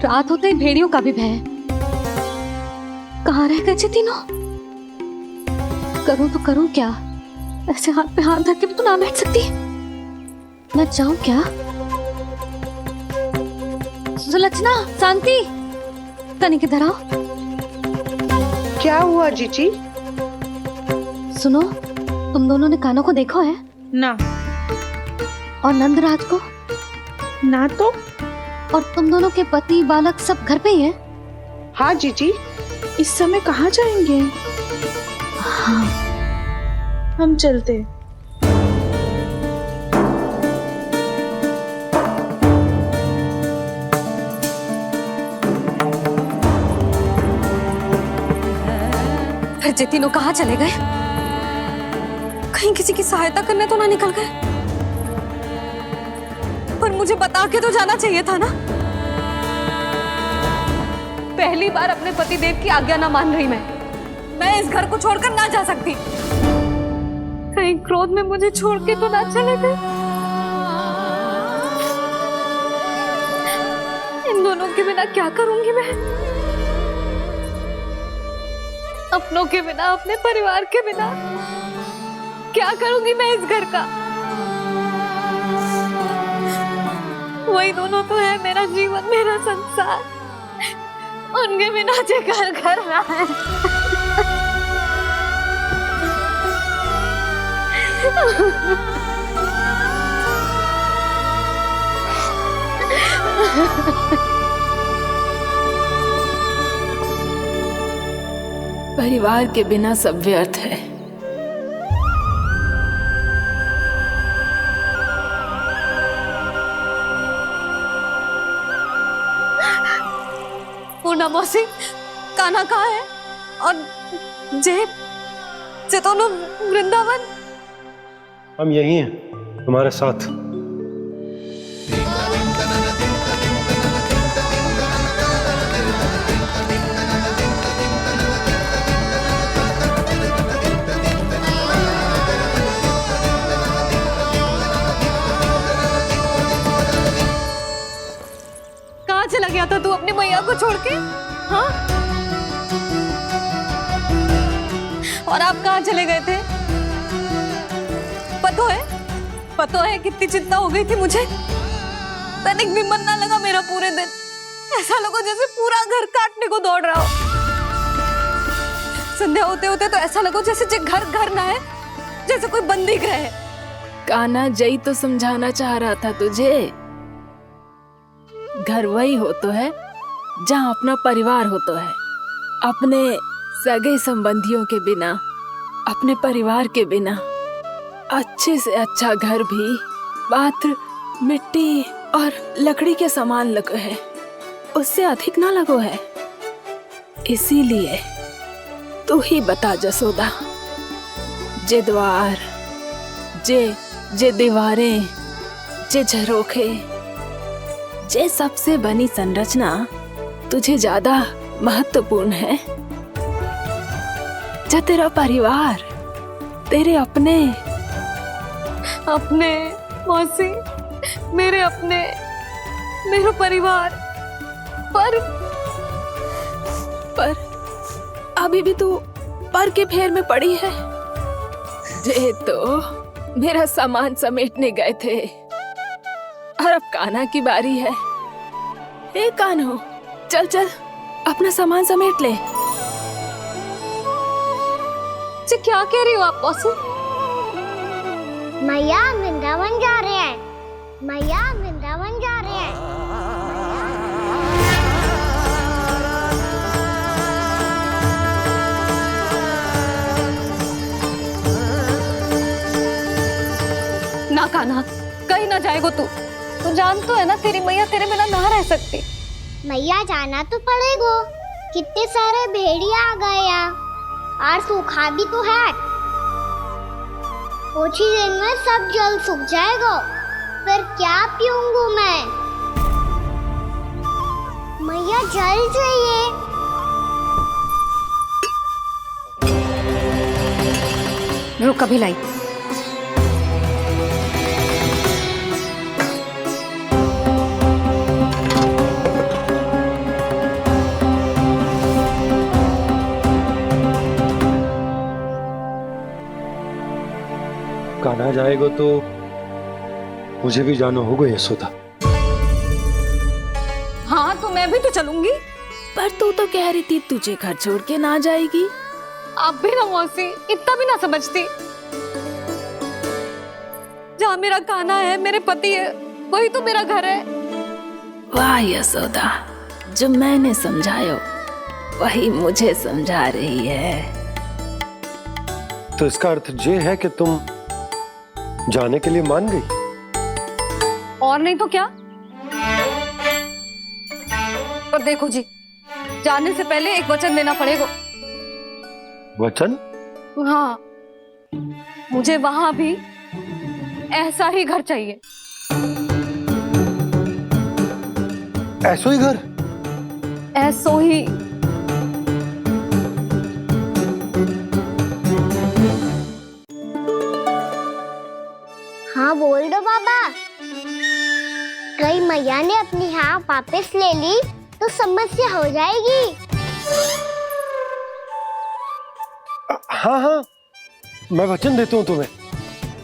रात होते ही भेड़ियों का भी भय है। कहाँ रह गए तीनों? करूं तो करूं क्या? ऐसे हाथ पे हाथ धर के भी तो ना बैठ सकती। मैं जाऊं क्या? सुलक्षणा, शांति, तनी किधर आओ। क्या हुआ जीजी? सुनो, तुम दोनों ने कानों को देखो है? ना। और नंदराज को? ना तो। और तुम दोनों के पति बालक सब घर पे ही हैं? हाँ जीजी, इस समय कहाँ जाएंगे? हाँ, हम चलते। फिर ये तीनों कहाँ चले गए? कहीं किसी की सहायता करने तो ना निकल गए? पर मुझे बता के तो जाना चाहिए था ना। पहली बार अपने पतिदेव की आज्ञा ना मान रही मैं इस घर को छोड़कर ना जा सकती। कहीं क्रोध में मुझे छोड़ के तो ना चले गए। इन दोनों के बिना क्या करूंगी मैं? अपनों के बिना, अपने परिवार के बिना क्या करूंगी मैं इस घर का? वही दोनों तो है मेरा जीवन, मेरा संसार। उनके बिना जे घर घर रहा है। परिवार के बिना सब व्यर्थ है। पूना मौसी, कान्हा कहाँ है? और जे दोनों वृंदावन? हम यही हैं, तुम्हारे साथ। कहाँ चला गया था तू अपनी मैया को छोड़ के? हाँ? और आप कहाँ चले गए थे? पतो है कितनी चिंता हो गई थी मुझे। तनिक भी मन ना लगा मेरा पूरे दिन। ऐसा लगा जैसे पूरा घर काटने को दौड़ रहा हो। संध्या होते होते तो ऐसा लगा जैसे घर घर ना है, जैसे कोई बंदी गृह है। कान्हा जई तो समझाना चाह रहा था तुझे। घर वही हो तो है जहाँ अपना परिवार हो तो है। अपने सगे संबंधियों के बिना, अपने परिवार के बिना अच्छे से अच्छा घर भी मात्र मिट्टी और लकड़ी के समान लगो है, उससे अधिक ना लगो है। इसीलिए तू ही बता जसोदा, जे द्वार, जे दीवारें, जे झरोखे, जे सबसे बनी संरचना तुझे ज्यादा महत्वपूर्ण है? जो तेरा परिवार, तेरे अपने मौसी, मेरे अपने, मेरा परिवार, पर अभी भी तू पर के फेर में पड़ी है। जे तो मेरा सामान समेटने गए थे और अब कान्हा की बारी है। ए कान्हो, चल चल अपना सामान समेट ले। क्या कह रही हो आप मौसी? मैया वृंदावन जा रहे हैं, मैया वृंदावन जा रहे हैं। ना कान्हा, कहीं ना जाएगो तू जान तो है ना तेरी मैया तेरे बिना ना रह सकती। मैया जाना तो पड़ेगा, कितने सारे भेड़िया आ गए यहाँ और सूखा भी तो है। कुछ ही दिन में सब जल सूख जाएगा, फिर क्या पीऊंगा मैं? मैया जल चाहिए। रुक अभी लाई। कान्हा जाएगा तो मुझे भी जाना होगा यशोदा। हाँ तो मैं भी तो चलूंगी। पर तू तो कह रही थी तुझे घर छोड़ के ना जाएगी। आप भी ना मौसी, इतना भी ना समझती। जहाँ मेरा कान्हा है, मेरे पति है, वही तो मेरा घर है। वाह यशोदा, जो मैंने समझायो वही मुझे समझा रही है। तो इसका अर्थ ये है कि तुम जाने के लिए मान गई? और नहीं तो क्या। और देखो जी, जाने से पहले एक वचन देना पड़ेगा। वचन? हाँ, मुझे वहां भी ऐसा ही घर चाहिए। ऐसो ही घर? ऐसो ही। हाँ बोल दो बाबा। कहीं मैया ने अपनी हाँ वापस ले ली तो समस्या हो जाएगी। हाँ हाँ, मैं वचन देता हूँ तुम्हें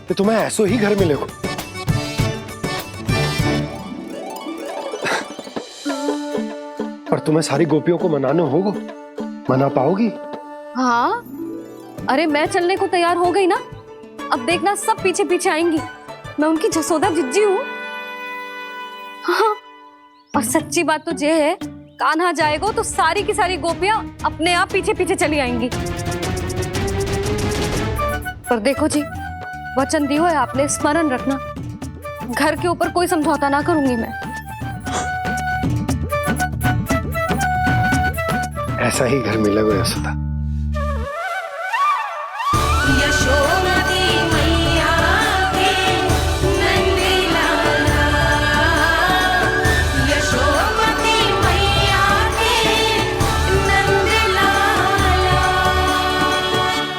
कि तुम्हें ऐसो ही घर मिलेगा। पर तुम्हें सारी गोपियों को मनाना होगा। मना पाओगी? हाँ, अरे मैं चलने को तैयार हो गई ना। अब देखना सब पीछे पीछे आएंगी। मैं उनकी जसोदा जिज्जी हूँ। हाँ, और सच्ची बात तो ये है, कान्हा जाएगा तो सारी की सारी गोपियां अपने आप पीछे पीछे चली आएंगी। पर देखो जी, वचन दियो है आपने, स्मरण रखना। घर के ऊपर कोई समझौता ना करूंगी मैं। ऐसा ही घर मिलेगा यशोदा।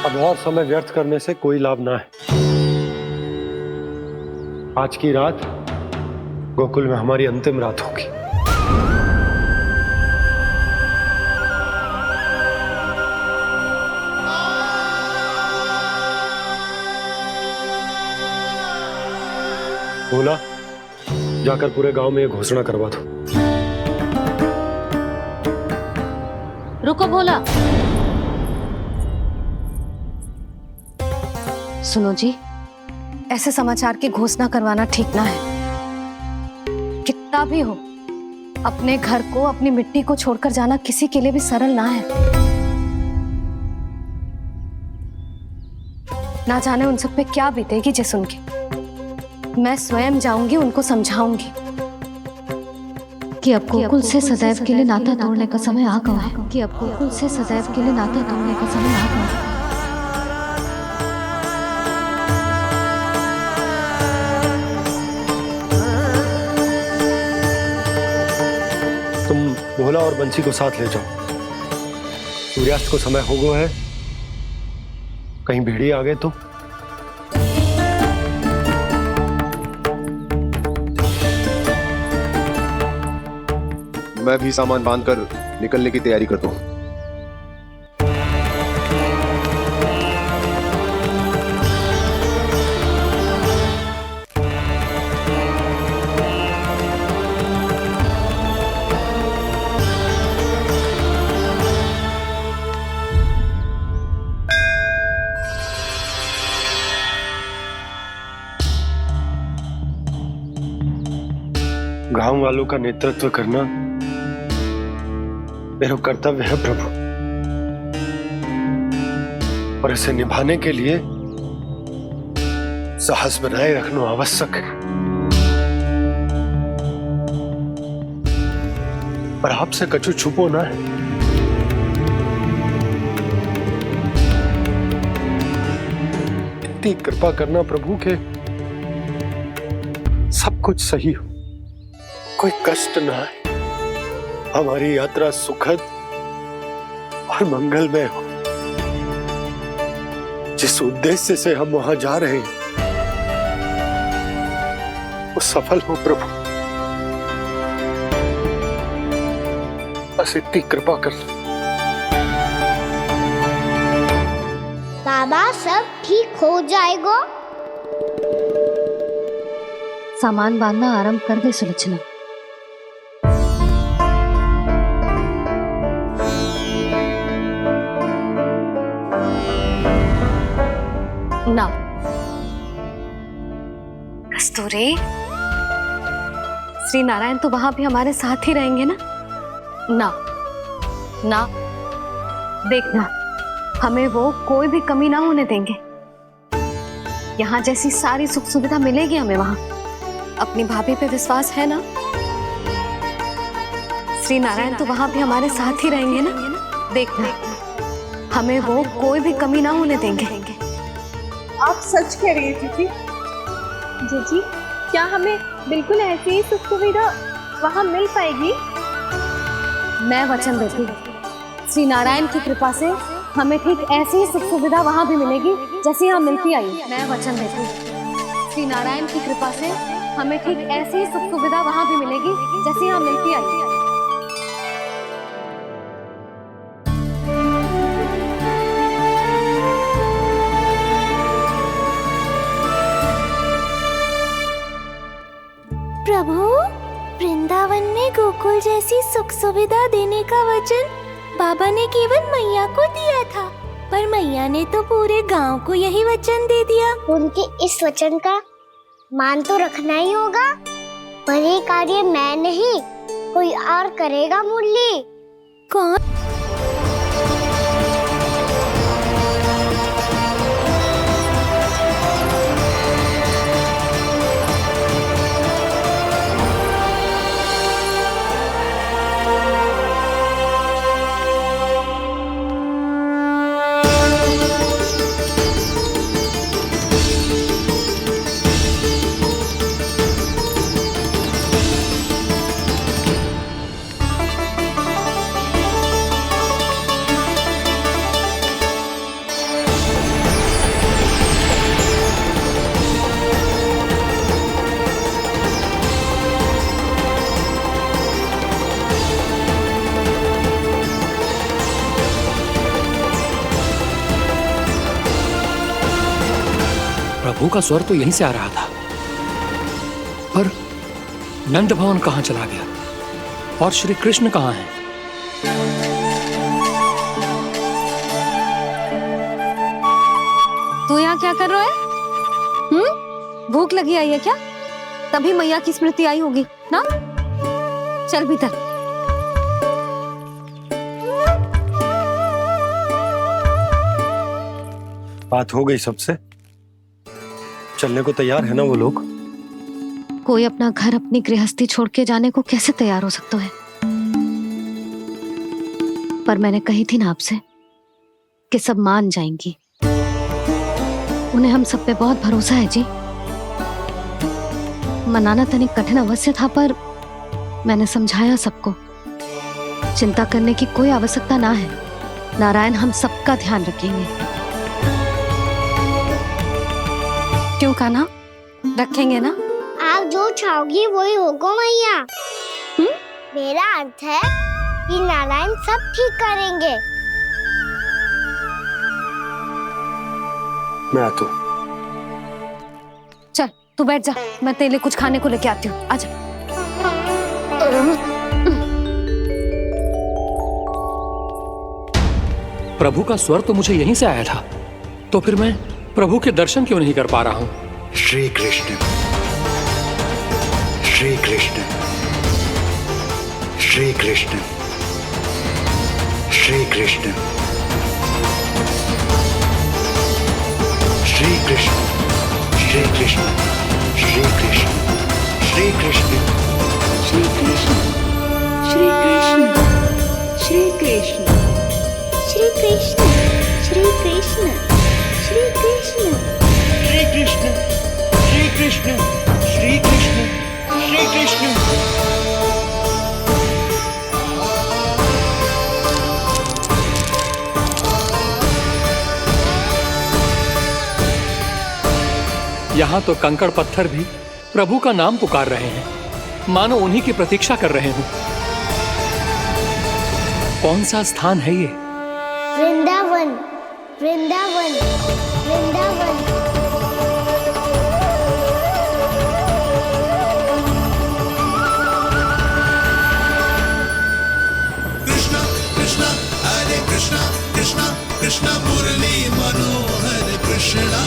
अब और समय व्यर्थ करने से कोई लाभ ना है। आज की रात गोकुल में हमारी अंतिम रात होगी। भोला, जाकर पूरे गांव में ये घोषणा करवा दो। रुको भोला। सुनो जी, ऐसे समाचार की घोषणा करवाना ठीक ना है। कितना भी हो, अपने घर को, अपनी मिट्टी को छोड़कर जाना किसी के लिए भी सरल ना है। ना जाने उन सब पे क्या बीतेगी जे सुन के। मैं स्वयं जाऊंगी, उनको समझाऊंगी कि अब गोकुल से सदैव के लिए नाता तोड़ने का समय आ गया है, कि अब गोकुल से सदैव के लिए नाता तोड़ने का समय आ गया है। तुम भोला और बंसी को साथ ले जाओ। सूर्यास्त को समय हो गया है, कहीं भेड़िए आ गए तो। मैं भी सामान बांधकर निकलने की तैयारी करता हूं। गांव वालों का नेतृत्व करना मेरा कर्तव्य है प्रभु, और इसे निभाने के लिए साहस बनाए रखना आवश्यक है। पर आपसे कछु छुपो ना है। इतनी कृपा करना प्रभु के सब कुछ सही हो, कोई कष्ट ना है, हमारी यात्रा सुखद और मंगलमय हो। जिस उद्देश्य से हम वहां जा रहे हैं वो सफल हो प्रभु, बस इतनी कृपा कर। बाबा सब ठीक हो जाएगा। सामान बांधना आरंभ कर दे सुलोचना। ना कस्तूरी, श्री नारायण तो वहां भी हमारे साथ ही रहेंगे ना? ना ना, देखना हमें वो कोई भी कमी ना होने देंगे। यहाँ जैसी सारी सुख सुविधा मिलेगी हमें वहां। अपनी भाभी पे विश्वास है ना? श्री नारायण तो वहां भी हमारे साथ ही रहेंगे ना? देखना हमें वो कोई भी कमी ना होने देंगे। आप सच कह रही है दीदी। जीजी, क्या हमें बिल्कुल ऐसी ही सुख सुविधा वहाँ मिल पाएगी? मैं वचन देती हूँ, श्री नारायण की कृपा से हमें ठीक ऐसी ही सुख सुविधा वहाँ भी मिलेगी जैसी यहाँ मिलती आई। मैं वचन देती हूँ, श्री नारायण की कृपा से हमें ठीक ऐसी ही सुख सुविधा वहाँ भी मिलेगी जैसी यहाँ मिलती आई। प्रभु, वृंदावन में गोकुल जैसी सुख सुविधा देने का वचन बाबा ने केवल मैया को दिया था, पर मैया ने तो पूरे गांव को यही वचन दे दिया। उनके इस वचन का मान तो रखना ही होगा, पर ये कार्य मैं नहीं कोई और करेगा। मुरली कौन? प्रभु का स्वर तो यहीं से आ रहा था, पर नंद भवन कहाँ चला गया और श्री कृष्ण कहाँ हैं? तू यहाँ क्या कर रहा है? भूख लगी आई है क्या? तभी मैया की स्मृति आई होगी ना। चल भीतर। बात हो गई सबसे? चलने को तैयार है ना वो लोग? कोई अपना घर अपनी गृहस्थी छोड़ के जाने को कैसे तैयार हो सकता है? पर मैंने कही थी ना आपसे कि सब मान जाएंगी। उन्हें हम सब पे बहुत भरोसा है जी। मनाना तनिक कठिन अवश्य था, पर मैंने समझाया सबको। चिंता करने की कोई आवश्यकता ना है। नारायण हम सबका ध्यान रखेंगे। क्यों कान्हा, रखेंगे ना? आप जो चाहोगी वही होगा मैया। मेरा अर्थ है कि नारायण सब ठीक करेंगे। मैं आता हूँ। चल तू बैठ जा, मैं तेरे लिए कुछ खाने को लेके आती हूँ। आजा। प्रभु का स्वर तो मुझे यहीं से आया था, तो फिर मैं प्रभु के दर्शन क्यों नहीं कर पा रहा हूँ? श्री कृष्ण, श्री कृष्ण, श्री कृष्ण, श्री कृष्ण, श्री कृष्ण, श्री कृष्ण, श्री कृष्ण, श्री कृष्ण, श्री कृष्ण, श्री कृष्ण, श्री कृष्ण, श्री कृष्ण, श्री कृष्ण, श्री कृष्ण, श्री कृष्ण, श्री कृष्ण, श्री कृष्ण, श्री कृष्ण। यहाँ तो कंकड़ पत्थर भी प्रभु का नाम पुकार रहे हैं, मानो उन्हीं की प्रतीक्षा कर रहे हो। कौन सा स्थान है ये? वृंदावन, वृंदावन, वृंदावन। कृष्णा कृष्णा हरे कृष्णा, कृष्णा कृष्णा मुरली मनोहर कृष्णा,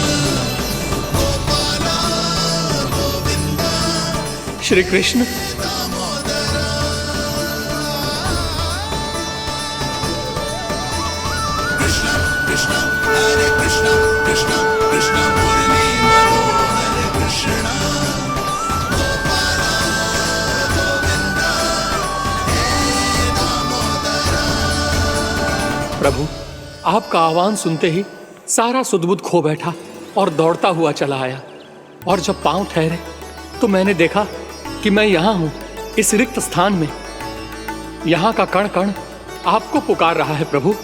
गोपाला गोविंदा। श्री कृष्ण, कृष्णा कृष्णा हरे कृष्णा, कृष्णा कृष्णा मुरली मनोहर कृष्णा, गोपाला गोविंदा हे दामोदरा। प्रभु आपका आह्वान सुनते ही सारा सुध-बुध खो बैठा और दौड़ता हुआ चला आया। और जब पांव ठहरे तो मैंने देखा कि मैं यहाँ हूँ, इस रिक्त स्थान में। यहाँ का कण कण आपको पुकार रहा है प्रभु।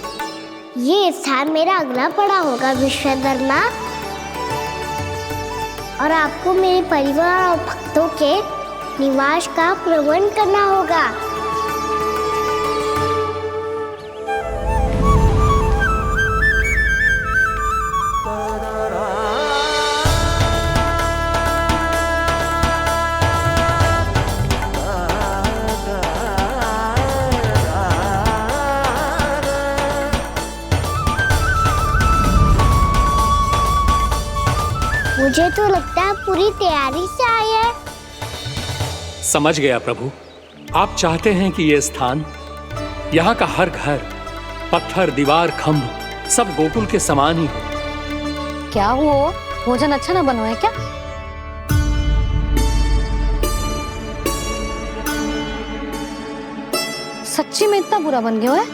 ये स्थान मेरा अगला पड़ा होगा विश्वकर्मा, और आपको मेरे परिवार और भक्तों के निवास का प्रबंध करना होगा। मुझे तो लगता है पूरी तैयारी से आए हैं। समझ गया प्रभु, आप चाहते हैं कि ये स्थान, यहाँ का हर घर, पत्थर, दीवार, खम्भ सब गोकुल के समान ही हो। क्या हुआ? भोजन अच्छा ना बनो है क्या? सच्ची में इतना बुरा बन गया है?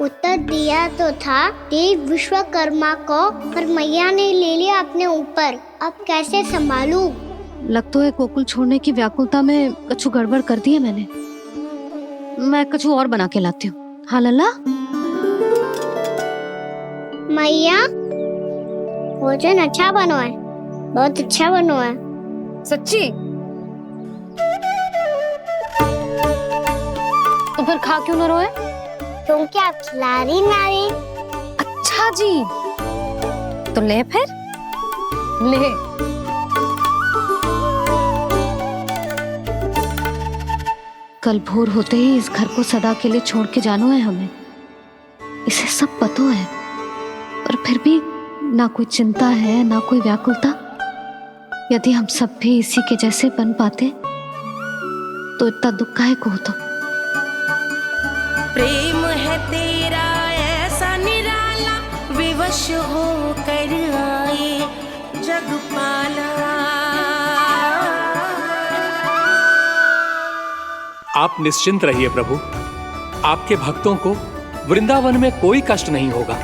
उत्तर दिया तो था देव विश्वकर्मा को, पर मैया ने ले लिया अपने ऊपर। अब कैसे संभालूं? लग तो है गोकुल छोड़ने की व्याकुलता में कछु गड़बड़ कर दी है मैंने। मैं कछु और बना के लाती हूँ। हाँ लल्ला? मैया, भोजन अच्छा बनो है, बहुत अच्छा बनो है। सच्ची? तो फिर खा क्यों न रोए? क्योंकि आप खिला रही नारी। अच्छा जी, तो ले फिर ले। कल भोर होते ही इस घर को सदा के लिए छोड़ के जाना है हमें। इसे सब पता है, पर फिर भी ना कोई चिंता है, ना कोई व्याकुलता। यदि हम सब भी इसी के जैसे बन पाते तो इतना दुख काहे को होता। प्रेम है तेरा ऐसा निराला, विवश हो कर आए जगपाला। आप निश्चिंत रहिए प्रभु, आपके भक्तों को वृंदावन में कोई कष्ट नहीं होगा।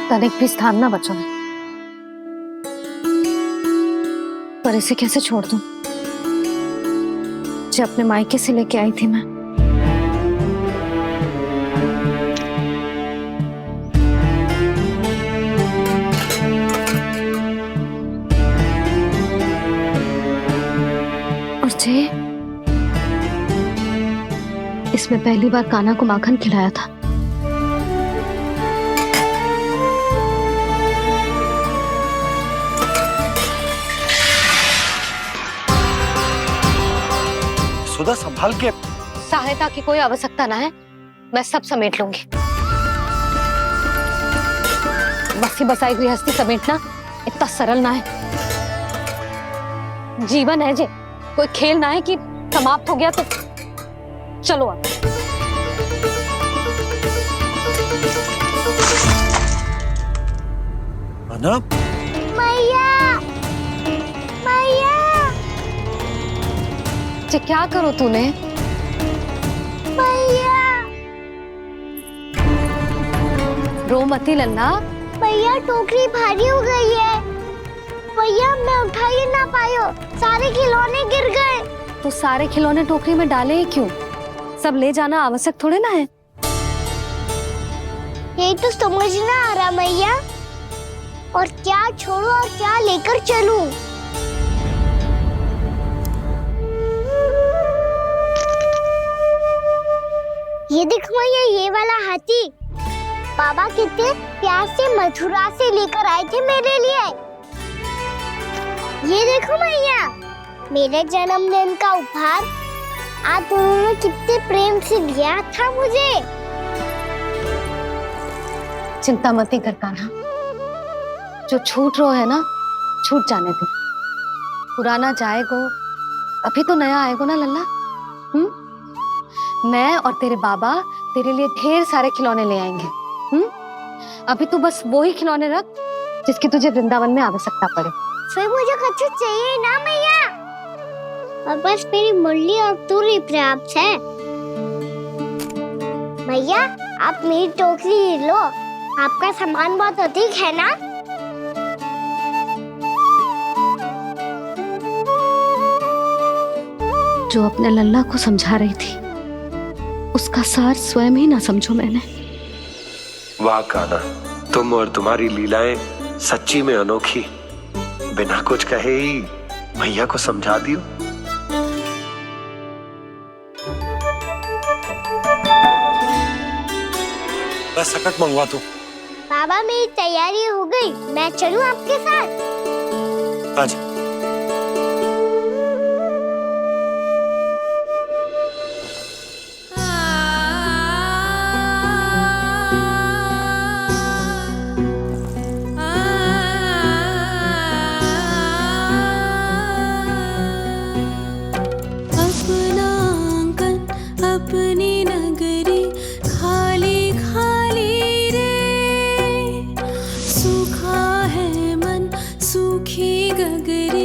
तनिक भी स्थान ना बचो, पर इसे कैसे छोड़ दूं? जो अपने मायके से लेके आई थी मैं। और जे इसमें पहली बार कान्हा को माखन खिलाया था। सुधा संभाल के। सहायता की कोई आवश्यकता ना है, मैं सब समेट लूंगी। बसी बसाई गृहस्थी समेटना इतना सरल ना है। जीवन है जे, कोई खेल ना है कि समाप्त हो गया तो चलो अब। मैया, मैया। जे क्या करो तूने? मैया, रो मती लल्ला। भैया टोकरी भारी हो गई है। भैया मैं उठा ही ना पायो, सारे खिलौने गिर गए। तो सारे खिलौने टोकरी में डाले ही क्यों? सब ले जाना आवश्यक थोड़े ना है। यही तो समझ ना आ रहा मैया, और क्या छोड़ो और क्या लेकर चलूं? ये देखो मैया, ये वाला हाथी बाबा कितने प्यार से मथुरा से लेकर आए थे मेरे लिए। ये देखो मैया, मेरे जन्मदिन का उपहार आज उन्होंने कितने प्रेम से दिया था मुझे। चिंता मती कर कान्हा, जो छूट रो है ना, छूट जाने दे। पुराना जाएगो, अभी तो नया आएगो ना लल्ला। मैं और तेरे बाबा तेरे लिए ढेर सारे खिलौने ले आएंगे। अभी तू बस वो ही खिलौने रख जिसकी तुझे वृंदावन में आवश्यकता पड़े। फिर मुझे कुछ चाहिए ना मैया, और बस मेरी मुरली और तुरी पर्याप्त है। भैया आप मेरी टोकरी लो, आपका सामान बहुत अधिक है ना। जो अपने लल्ला को समझा रही थी, उसका सार स्वयं ही ना समझो मैंने। वाह कान्हा, तुम और तुम्हारी लीलाएं सच्ची में अनोखी। बिना कुछ कहे ही मैया को समझा दियो। बस सकट मंगवा दो। बाबा मेरी तैयारी हो गई, मैं चलूं आपके साथ? आजा। अपनी नगरी खाली खाली रे, सूखा है मन सूखी गगरी।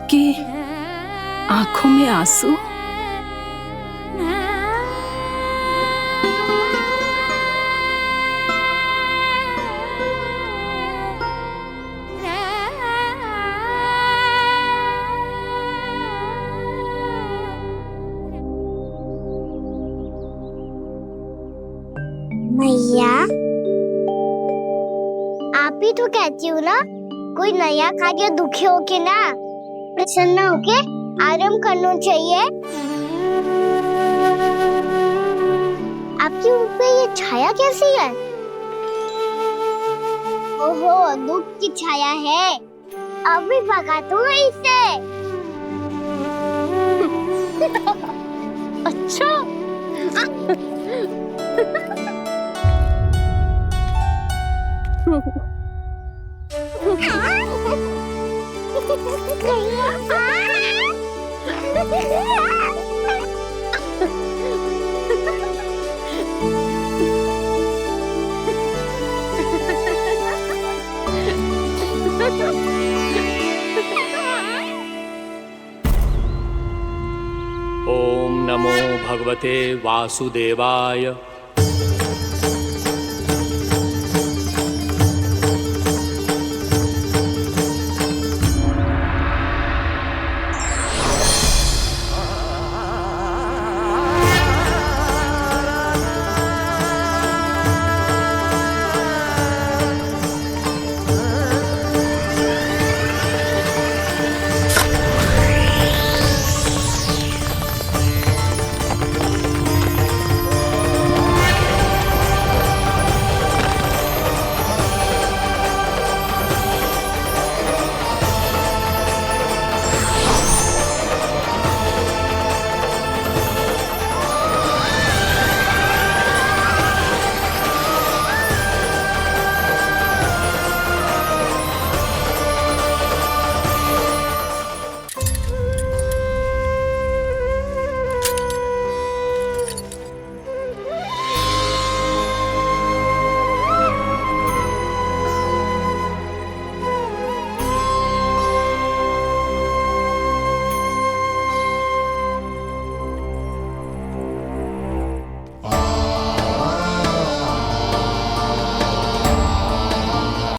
आपकी आंखों में आंसू? मैया, आप ही तो कहती हो ना, कोई नया कार्य दुखी होके ना प्रसन्न होके आराम करना चाहिए। आपकी मुख पे ये छाया कैसी है? ओहो, दुख की छाया है। अभी भगा दूं इसे। अच्छा। ओम नमो भगवते वासुदेवाय।